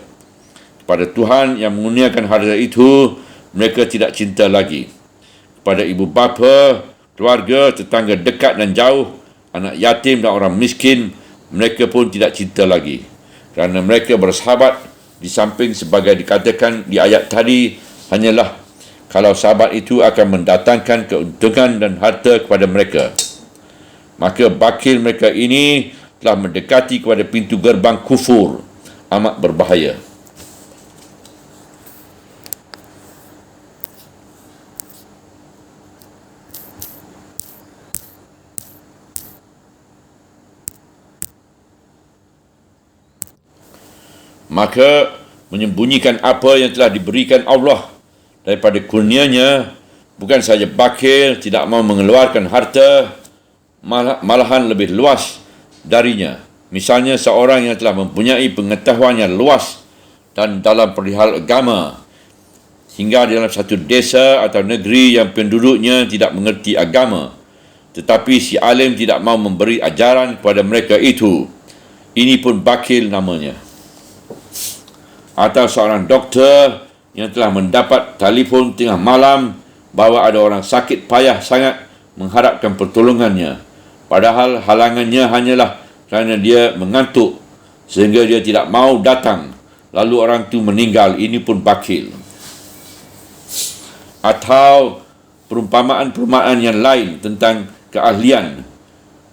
Kepada Tuhan yang mengurniakan harta itu, mereka tidak cinta lagi. Kepada ibu bapa, keluarga, tetangga dekat dan jauh, anak yatim dan orang miskin, mereka pun tidak cinta lagi. Kerana mereka bersahabat di samping sebagai dikatakan di ayat tadi, hanyalah kalau sahabat itu akan mendatangkan keuntungan dan harta kepada mereka. Maka bakhil mereka ini telah mendekati kepada pintu gerbang kufur, amat berbahaya. Maka menyembunyikan apa yang telah diberikan Allah daripada kurnianya, bukan saja bakhil, tidak mau mengeluarkan harta, malahan lebih luas darinya. Misalnya seorang yang telah mempunyai pengetahuan yang luas dan dalam perihal agama, hingga dalam satu desa atau negeri yang penduduknya tidak mengerti agama, tetapi si alim tidak mau memberi ajaran kepada mereka itu, ini pun bakhil namanya. Atau seorang doktor yang telah mendapat telefon tengah malam bahawa ada orang sakit payah sangat mengharapkan pertolongannya, padahal halangannya hanyalah kerana dia mengantuk sehingga dia tidak mau datang, lalu orang itu meninggal, ini pun bakhil. Atau perumpamaan-perumpamaan yang lain tentang keahlian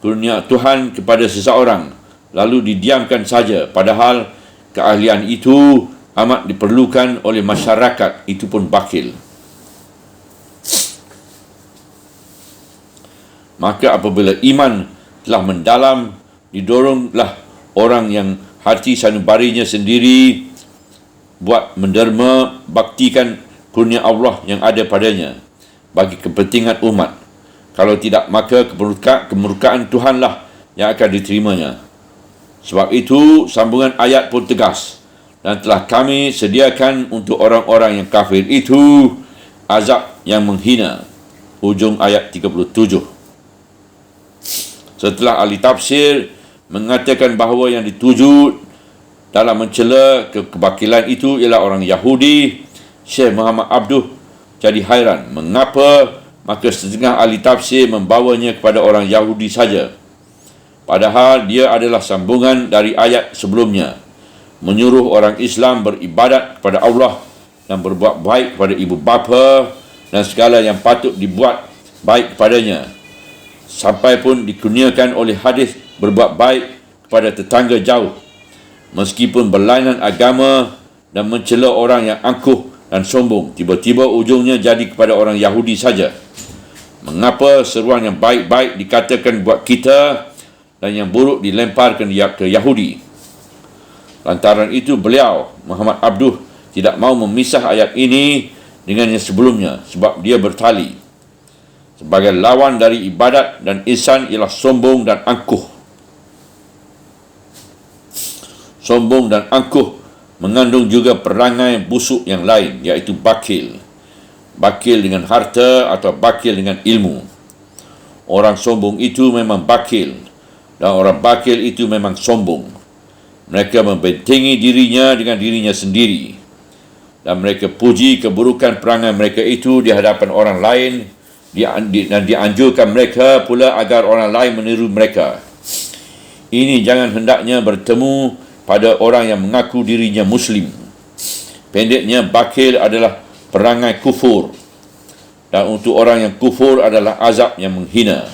kurnia Tuhan kepada seseorang lalu didiamkan saja, padahal keahlian itu amat diperlukan oleh masyarakat, itu pun bakhil. Maka apabila iman telah mendalam, didoronglah orang yang hati sanubarinya sendiri buat menderma baktikan kurnia Allah yang ada padanya bagi kepentingan umat. Kalau tidak, maka kemurkaan Tuhanlah yang akan diterimanya. Sebab itu sambungan ayat pun tegas, dan telah kami sediakan untuk orang-orang yang kafir itu azab yang menghina. Ujung ayat 37. Setelah ahli tafsir mengatakan bahawa yang dituju dalam mencela kebakilan itu ialah orang Yahudi, Syekh Muhammad Abduh jadi hairan mengapa maka setengah ahli tafsir membawanya kepada orang Yahudi saja, padahal dia adalah sambungan dari ayat sebelumnya, menyuruh orang Islam beribadat kepada Allah dan berbuat baik kepada ibu bapa dan segala yang patut dibuat baik kepadanya, sampai pun dikurniakan oleh hadis berbuat baik kepada tetangga jauh, meskipun berlainan agama, dan mencela orang yang angkuh dan sombong. Tiba-tiba ujungnya jadi kepada orang Yahudi saja. Mengapa seruan yang baik-baik dikatakan buat kita dan yang buruk dilemparkan ke Yahudi? Lantaran itu beliau, Muhammad Abduh, tidak mahu memisah ayat ini dengan yang sebelumnya sebab dia bertali. Sebagai lawan dari ibadat dan ihsan ialah sombong dan angkuh. Sombong dan angkuh mengandung juga perangai busuk yang lain, iaitu bakil. Bakil dengan harta atau bakil dengan ilmu. Orang sombong itu memang bakil, dan orang bakil itu memang sombong. Mereka membentengi dirinya dengan dirinya sendiri, dan mereka puji keburukan perangai mereka itu di hadapan orang lain, dan dianjurkan mereka pula agar orang lain meniru mereka. Ini jangan hendaknya bertemu pada orang yang mengaku dirinya Muslim. Pendeknya, bakil adalah perangai kufur, dan untuk orang yang kufur adalah azab yang menghina.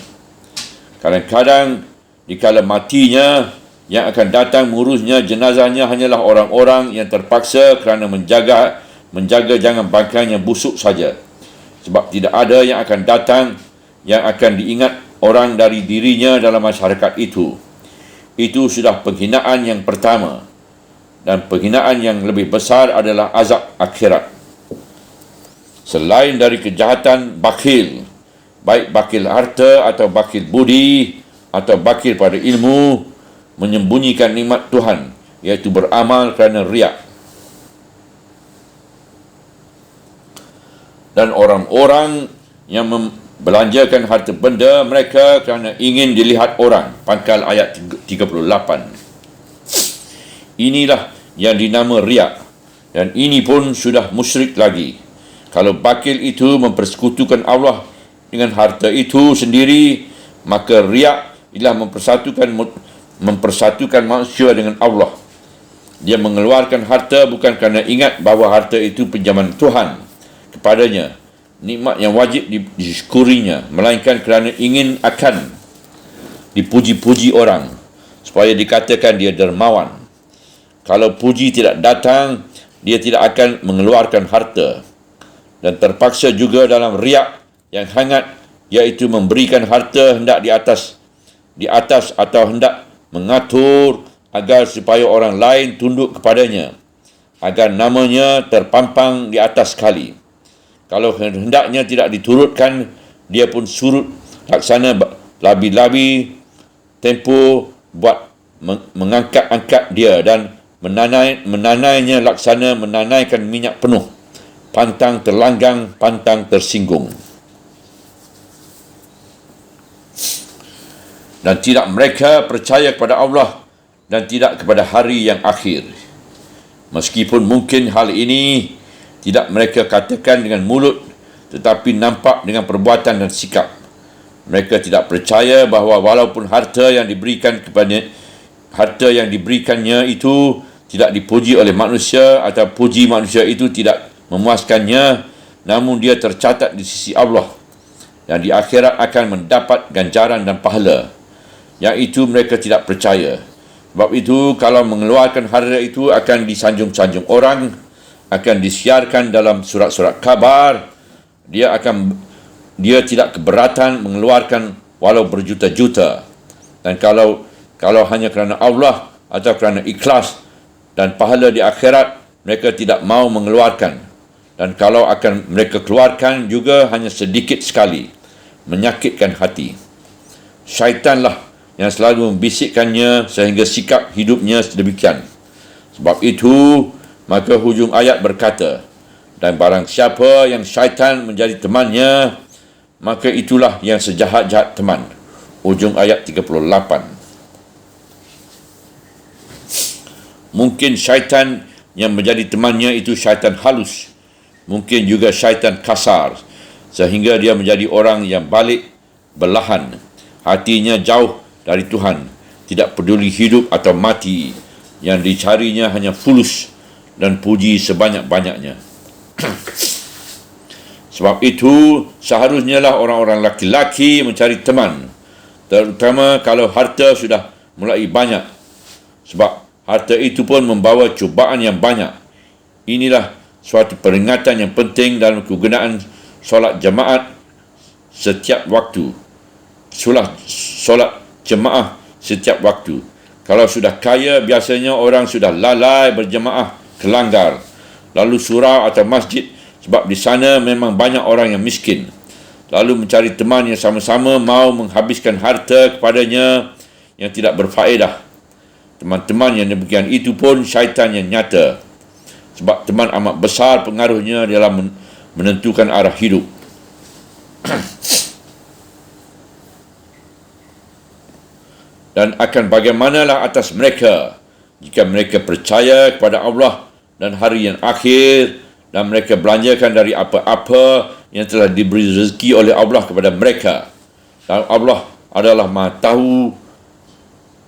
Kadang-kadang dikala matinya, yang akan datang mengurusnya jenazahnya hanyalah orang-orang yang terpaksa kerana menjaga jangan bangkainya busuk saja. Sebab tidak ada yang akan datang yang akan diingat orang dari dirinya dalam masyarakat itu. Itu sudah penghinaan yang pertama, dan penghinaan yang lebih besar adalah azab akhirat. Selain dari kejahatan bakil, baik bakil harta atau bakil budi atau bakil pada ilmu, menyembunyikan nikmat Tuhan, iaitu beramal kerana riak. Dan orang-orang yang membelanjakan harta benda mereka kerana ingin dilihat orang. Pangkal ayat 38. Inilah yang dinama riak, dan ini pun sudah musyrik lagi. Kalau bakil itu mempersekutukan Allah dengan harta itu sendiri, maka riak ialah mempersatukan manusia dengan Allah. Dia mengeluarkan harta bukan kerana ingat bahawa harta itu pinjaman Tuhan kepadanya, nikmat yang wajib disyukurinya, melainkan kerana ingin akan dipuji-puji orang supaya dikatakan dia dermawan. Kalau puji tidak datang, dia tidak akan mengeluarkan harta. Dan terpaksa juga dalam riak yang hangat, iaitu memberikan harta hendak di atas atau hendak mengatur agar supaya orang lain tunduk kepadanya, agar namanya terpampang di atas sekali. Kalau hendaknya tidak diturutkan, dia pun surut laksana labi-labi tempo buat mengangkat-angkat dia, dan menanainya laksana menanaikan minyak penuh. Pantang terlanggang, pantang tersinggung. Dan tidak mereka percaya kepada Allah dan tidak kepada hari yang akhir. Meskipun mungkin hal ini tidak mereka katakan dengan mulut, tetapi nampak dengan perbuatan dan sikap. Mereka tidak percaya bahawa walaupun harta yang diberikannya itu tidak dipuji oleh manusia, atau puji manusia itu tidak memuaskannya, namun dia tercatat di sisi Allah dan di akhirat akan mendapat ganjaran dan pahala. Yang itu mereka tidak percaya. Sebab itu kalau mengeluarkan harta itu akan disanjung-sanjung orang, akan disiarkan dalam surat-surat khabar. Dia tidak keberatan mengeluarkan walau berjuta-juta. Dan kalau hanya kerana Allah atau kerana ikhlas dan pahala di akhirat, mereka tidak mau mengeluarkan. Dan kalau akan mereka keluarkan juga hanya sedikit sekali, menyakitkan hati. Syaitanlah yang selalu membisikkannya sehingga sikap hidupnya sedemikian. Sebab itu, maka hujung ayat berkata, dan barang siapa yang syaitan menjadi temannya, maka itulah yang sejahat-jahat teman. Hujung ayat 38. Mungkin syaitan yang menjadi temannya itu syaitan halus. Mungkin juga syaitan kasar, sehingga dia menjadi orang yang balik belahan, hatinya jauh dari Tuhan, tidak peduli hidup atau mati, yang dicarinya hanya fulus dan puji sebanyak-banyaknya. Sebab itu, seharusnya lah orang-orang laki-laki mencari teman, terutama kalau harta sudah mulai banyak. Sebab harta itu pun membawa cubaan yang banyak. Inilah suatu peringatan yang penting dalam kegunaan solat jemaat setiap waktu. Solat jemaah setiap waktu. Kalau sudah kaya, biasanya orang sudah lalai berjemaah ke langgar, lalu surau atau masjid, sebab di sana memang banyak orang yang miskin. Lalu mencari teman yang sama-sama mau menghabiskan harta kepadanya yang tidak berfaedah. Teman-teman yang demikian itu pun syaitan yang nyata, sebab teman amat besar pengaruhnya dalam menentukan arah hidup. Dan akan bagaimanalah atas mereka jika mereka percaya kepada Allah dan hari yang akhir, dan mereka belanjakan dari apa-apa yang telah diberi rezeki oleh Allah kepada mereka. Dan Allah adalah Maha tahu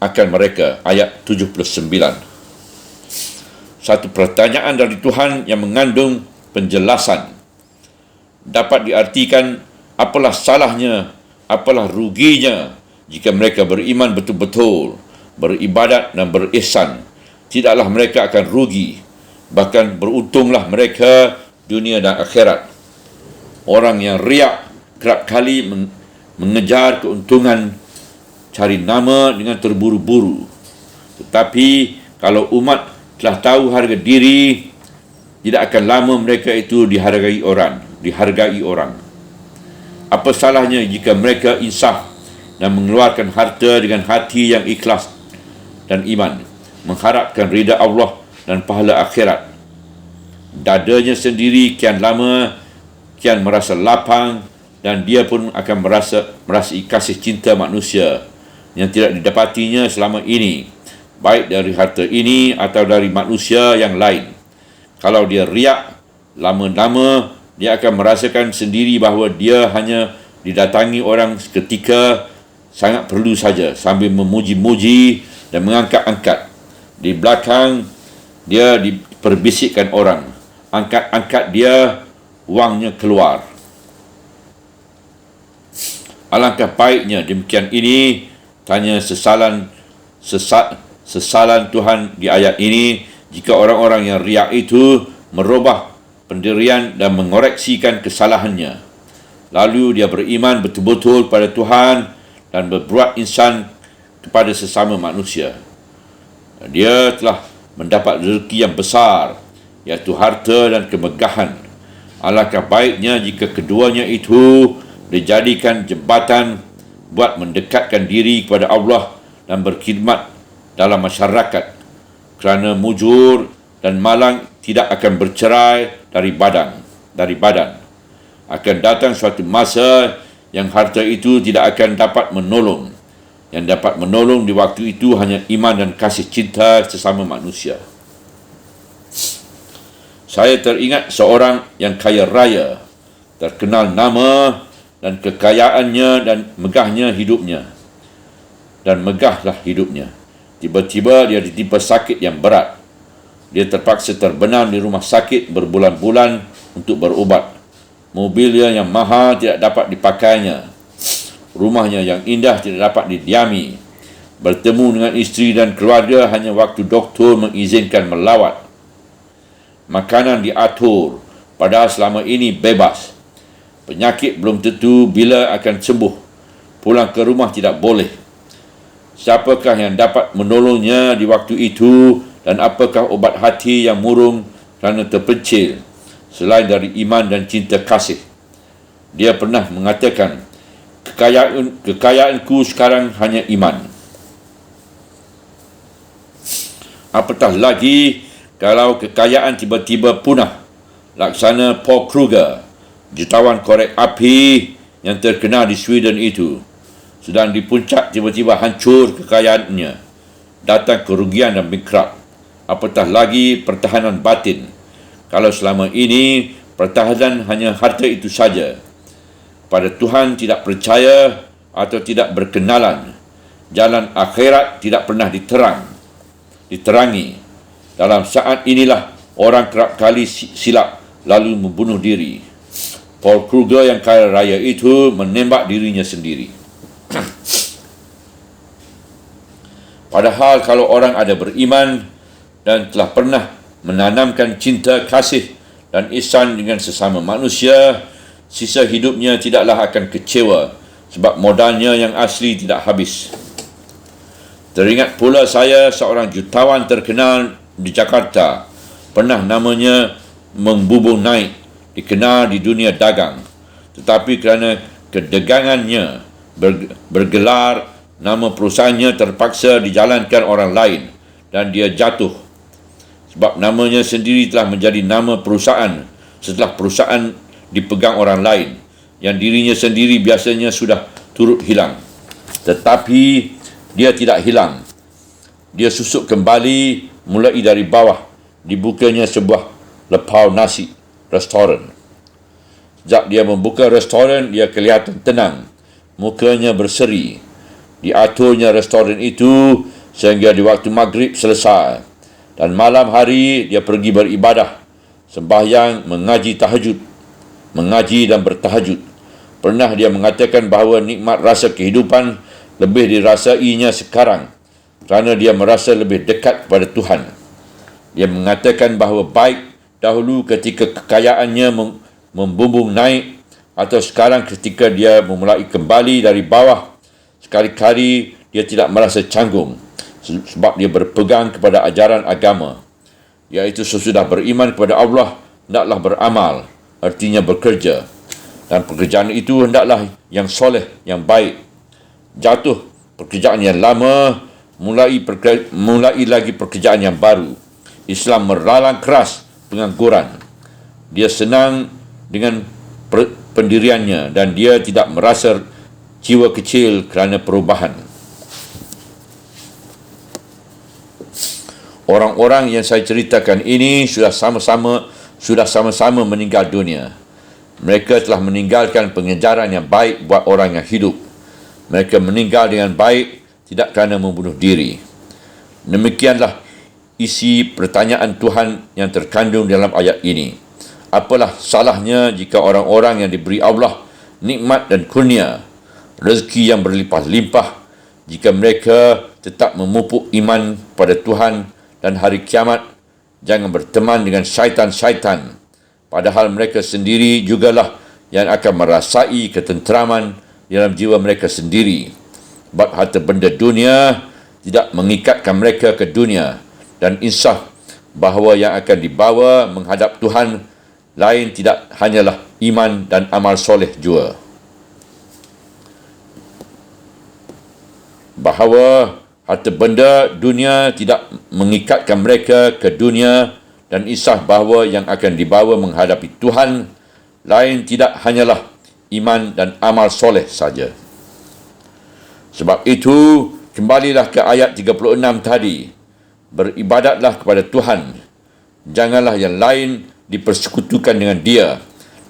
akan mereka. Ayat 79. Satu pertanyaan dari Tuhan yang mengandung penjelasan. Dapat diartikan, apalah salahnya, apalah ruginya jika mereka beriman betul-betul, beribadat dan berihsan. Tidaklah mereka akan rugi, bahkan beruntunglah mereka dunia dan akhirat. Orang yang riak kerap kali mengejar keuntungan, cari nama dengan terburu-buru. Tetapi kalau umat telah tahu harga diri, tidak akan lama mereka itu dihargai orang. Apa salahnya jika mereka insaf dan mengeluarkan harta dengan hati yang ikhlas dan iman, mengharapkan ridha Allah dan pahala akhirat. Dadanya sendiri kian lama kian merasa lapang, dan dia pun akan merasai kasih cinta manusia yang tidak didapatinya selama ini, baik dari harta ini atau dari manusia yang lain. Kalau dia riak, lama-lama dia akan merasakan sendiri bahawa dia hanya didatangi orang seketika sangat perlu saja, sambil memuji-muji dan mengangkat-angkat. Di belakang dia diperbisikkan orang, angkat-angkat dia, wangnya keluar. Alangkah baiknya demikian ini, tanya sesalan Tuhan di ayat ini, jika orang-orang yang riak itu merubah pendirian dan mengoreksikan kesalahannya, lalu dia beriman betul-betul pada Tuhan dan berbuat ihsan kepada sesama manusia. Dia telah mendapat rezeki yang besar, iaitu harta dan kemegahan. Alangkah baiknya jika keduanya itu dijadikan jembatan buat mendekatkan diri kepada Allah dan berkhidmat dalam masyarakat, kerana mujur dan malang tidak akan bercerai dari badan. Akan datang suatu masa yang harta itu tidak akan dapat menolong. Yang dapat menolong di waktu itu hanya iman dan kasih cinta sesama manusia. Saya teringat seorang yang kaya raya, terkenal nama dan kekayaannya dan megahnya hidupnya. Dan megahlah hidupnya. Tiba-tiba dia ditimpa sakit yang berat. Dia terpaksa terbenam di rumah sakit berbulan-bulan untuk berubat. Mobilnya yang mahal tidak dapat dipakainya. Rumahnya yang indah tidak dapat didiami. Bertemu dengan isteri dan keluarga hanya waktu doktor mengizinkan melawat. Makanan diatur, padahal selama ini bebas. Penyakit belum tentu bila akan sembuh. Pulang ke rumah tidak boleh. Siapakah yang dapat menolongnya di waktu itu, dan apakah obat hati yang murung kerana terpencil selain dari iman dan cinta kasih? Dia pernah mengatakan, kekayaanku sekarang hanya iman. Apatah lagi kalau kekayaan tiba-tiba punah, laksana Paul Kruger, jutawan korek api yang terkenal di Sweden itu. Sedang di puncak tiba-tiba hancur kekayaannya, datang kerugian dan bankrupt. Apatah lagi pertahanan batin, kalau selama ini pertahanan hanya harta itu saja. Pada Tuhan tidak percaya atau tidak berkenalan, jalan akhirat tidak pernah diterangi. Dalam saat inilah orang kerap kali silap lalu membunuh diri. Paul Kruger yang kaya raya itu menembak dirinya sendiri. Padahal kalau orang ada beriman dan telah pernah menanamkan cinta kasih dan ihsan dengan sesama manusia, sisa hidupnya tidaklah akan kecewa sebab modalnya yang asli tidak habis. Teringat pula saya seorang jutawan terkenal di Jakarta, pernah namanya membubung naik, dikenal di dunia dagang. Tetapi kerana kedegangannya bergelar, nama perusahaannya terpaksa dijalankan orang lain dan dia jatuh. Sebab namanya sendiri telah menjadi nama perusahaan setelah perusahaan dipegang orang lain yang dirinya sendiri biasanya sudah turut hilang. Tetapi dia tidak hilang. Dia susuk kembali mulai dari bawah. Dibukanya sebuah lepau nasi, restoran. Sejak dia membuka restoran, dia kelihatan tenang. Mukanya berseri. Diaturnya restoran itu sehingga di waktu maghrib selesai. Dan malam hari dia pergi beribadah, sembahyang, mengaji tahajud. Mengaji dan bertahajud. Pernah dia mengatakan bahawa nikmat rasa kehidupan lebih dirasainya sekarang kerana dia merasa lebih dekat kepada Tuhan. Dia mengatakan bahawa baik dahulu ketika kekayaannya membumbung naik atau sekarang ketika dia memulai kembali dari bawah, sekali-kali dia tidak merasa canggung sebab dia berpegang kepada ajaran agama, iaitu sesudah beriman kepada Allah, hendaklah beramal, artinya bekerja. Dan pekerjaan itu hendaklah yang soleh, yang baik. Jatuh pekerjaan yang lama, mulai lagi pekerjaan yang baru. Islam meralang keras pengangguran. Dia senang dengan pendiriannya dan dia tidak merasa jiwa kecil kerana perubahan. Orang-orang yang saya ceritakan ini sudah sama-sama meninggal dunia. Mereka telah meninggalkan pengejaran yang baik buat orang yang hidup. Mereka meninggal dengan baik, tidak kerana membunuh diri. Demikianlah isi pertanyaan Tuhan yang terkandung dalam ayat ini. Apalah salahnya jika orang-orang yang diberi Allah nikmat dan kurnia, rezeki yang berlimpah-limpah, jika mereka tetap memupuk iman pada Tuhan dan hari kiamat, jangan berteman dengan syaitan-syaitan, padahal mereka sendiri jugalah yang akan merasai ketenteraman dalam jiwa mereka sendiri. Sebab harta benda dunia tidak mengikatkan mereka ke dunia, dan insaf bahawa yang akan dibawa menghadap Tuhan lain tidak hanyalah iman dan amal soleh jua. Bahawa harta benda dunia tidak mengikatkan mereka ke dunia, dan insaf bahawa yang akan dibawa menghadapi Tuhan lain tidak hanyalah iman dan amal soleh saja. Sebab itu, kembalilah ke ayat 36 tadi. Beribadatlah kepada Tuhan. Janganlah yang lain dipersekutukan dengan dia.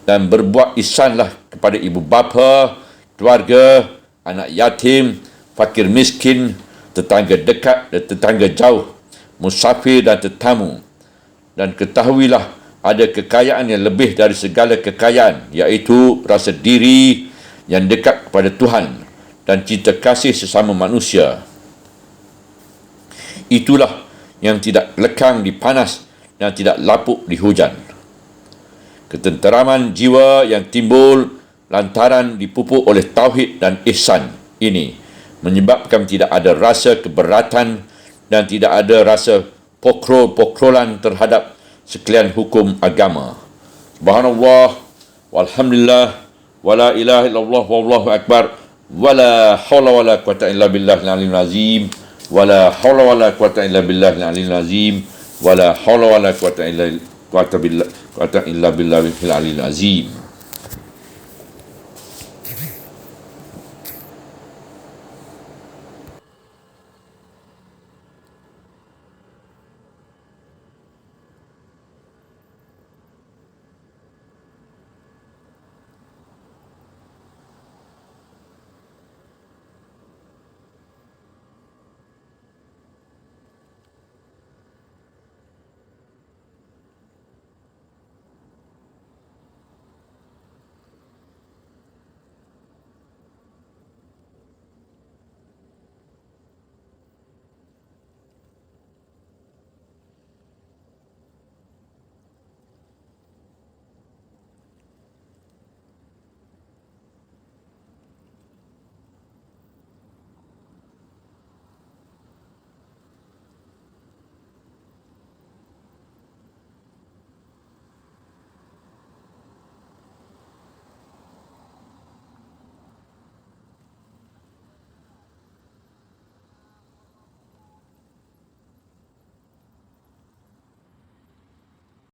Dan berbuat ihsanlah kepada ibu bapa, keluarga, anak yatim, fakir miskin, tetangga dekat dan tetangga jauh, musafir dan tetamu. Dan ketahuilah ada kekayaan yang lebih dari segala kekayaan, iaitu rasa diri yang dekat kepada Tuhan dan cinta kasih sesama manusia. Itulah yang tidak lekang di panas dan tidak lapuk di hujan. Ketenteraman jiwa yang timbul lantaran dipupuk oleh tauhid dan ihsan ini menyebabkan tidak ada rasa keberatan dan tidak ada rasa pokrol-pokrolan terhadap sekalian hukum agama. Subhanallah, walhamdulillah, wala ilaha illallah, wallahu akbar, wala hawla wala quwata illa billahil aliyyil azim, wala hawla wala quwata illa billahil aliyyil azim, wala hawla wala quwata illa billahil aliyyil azim.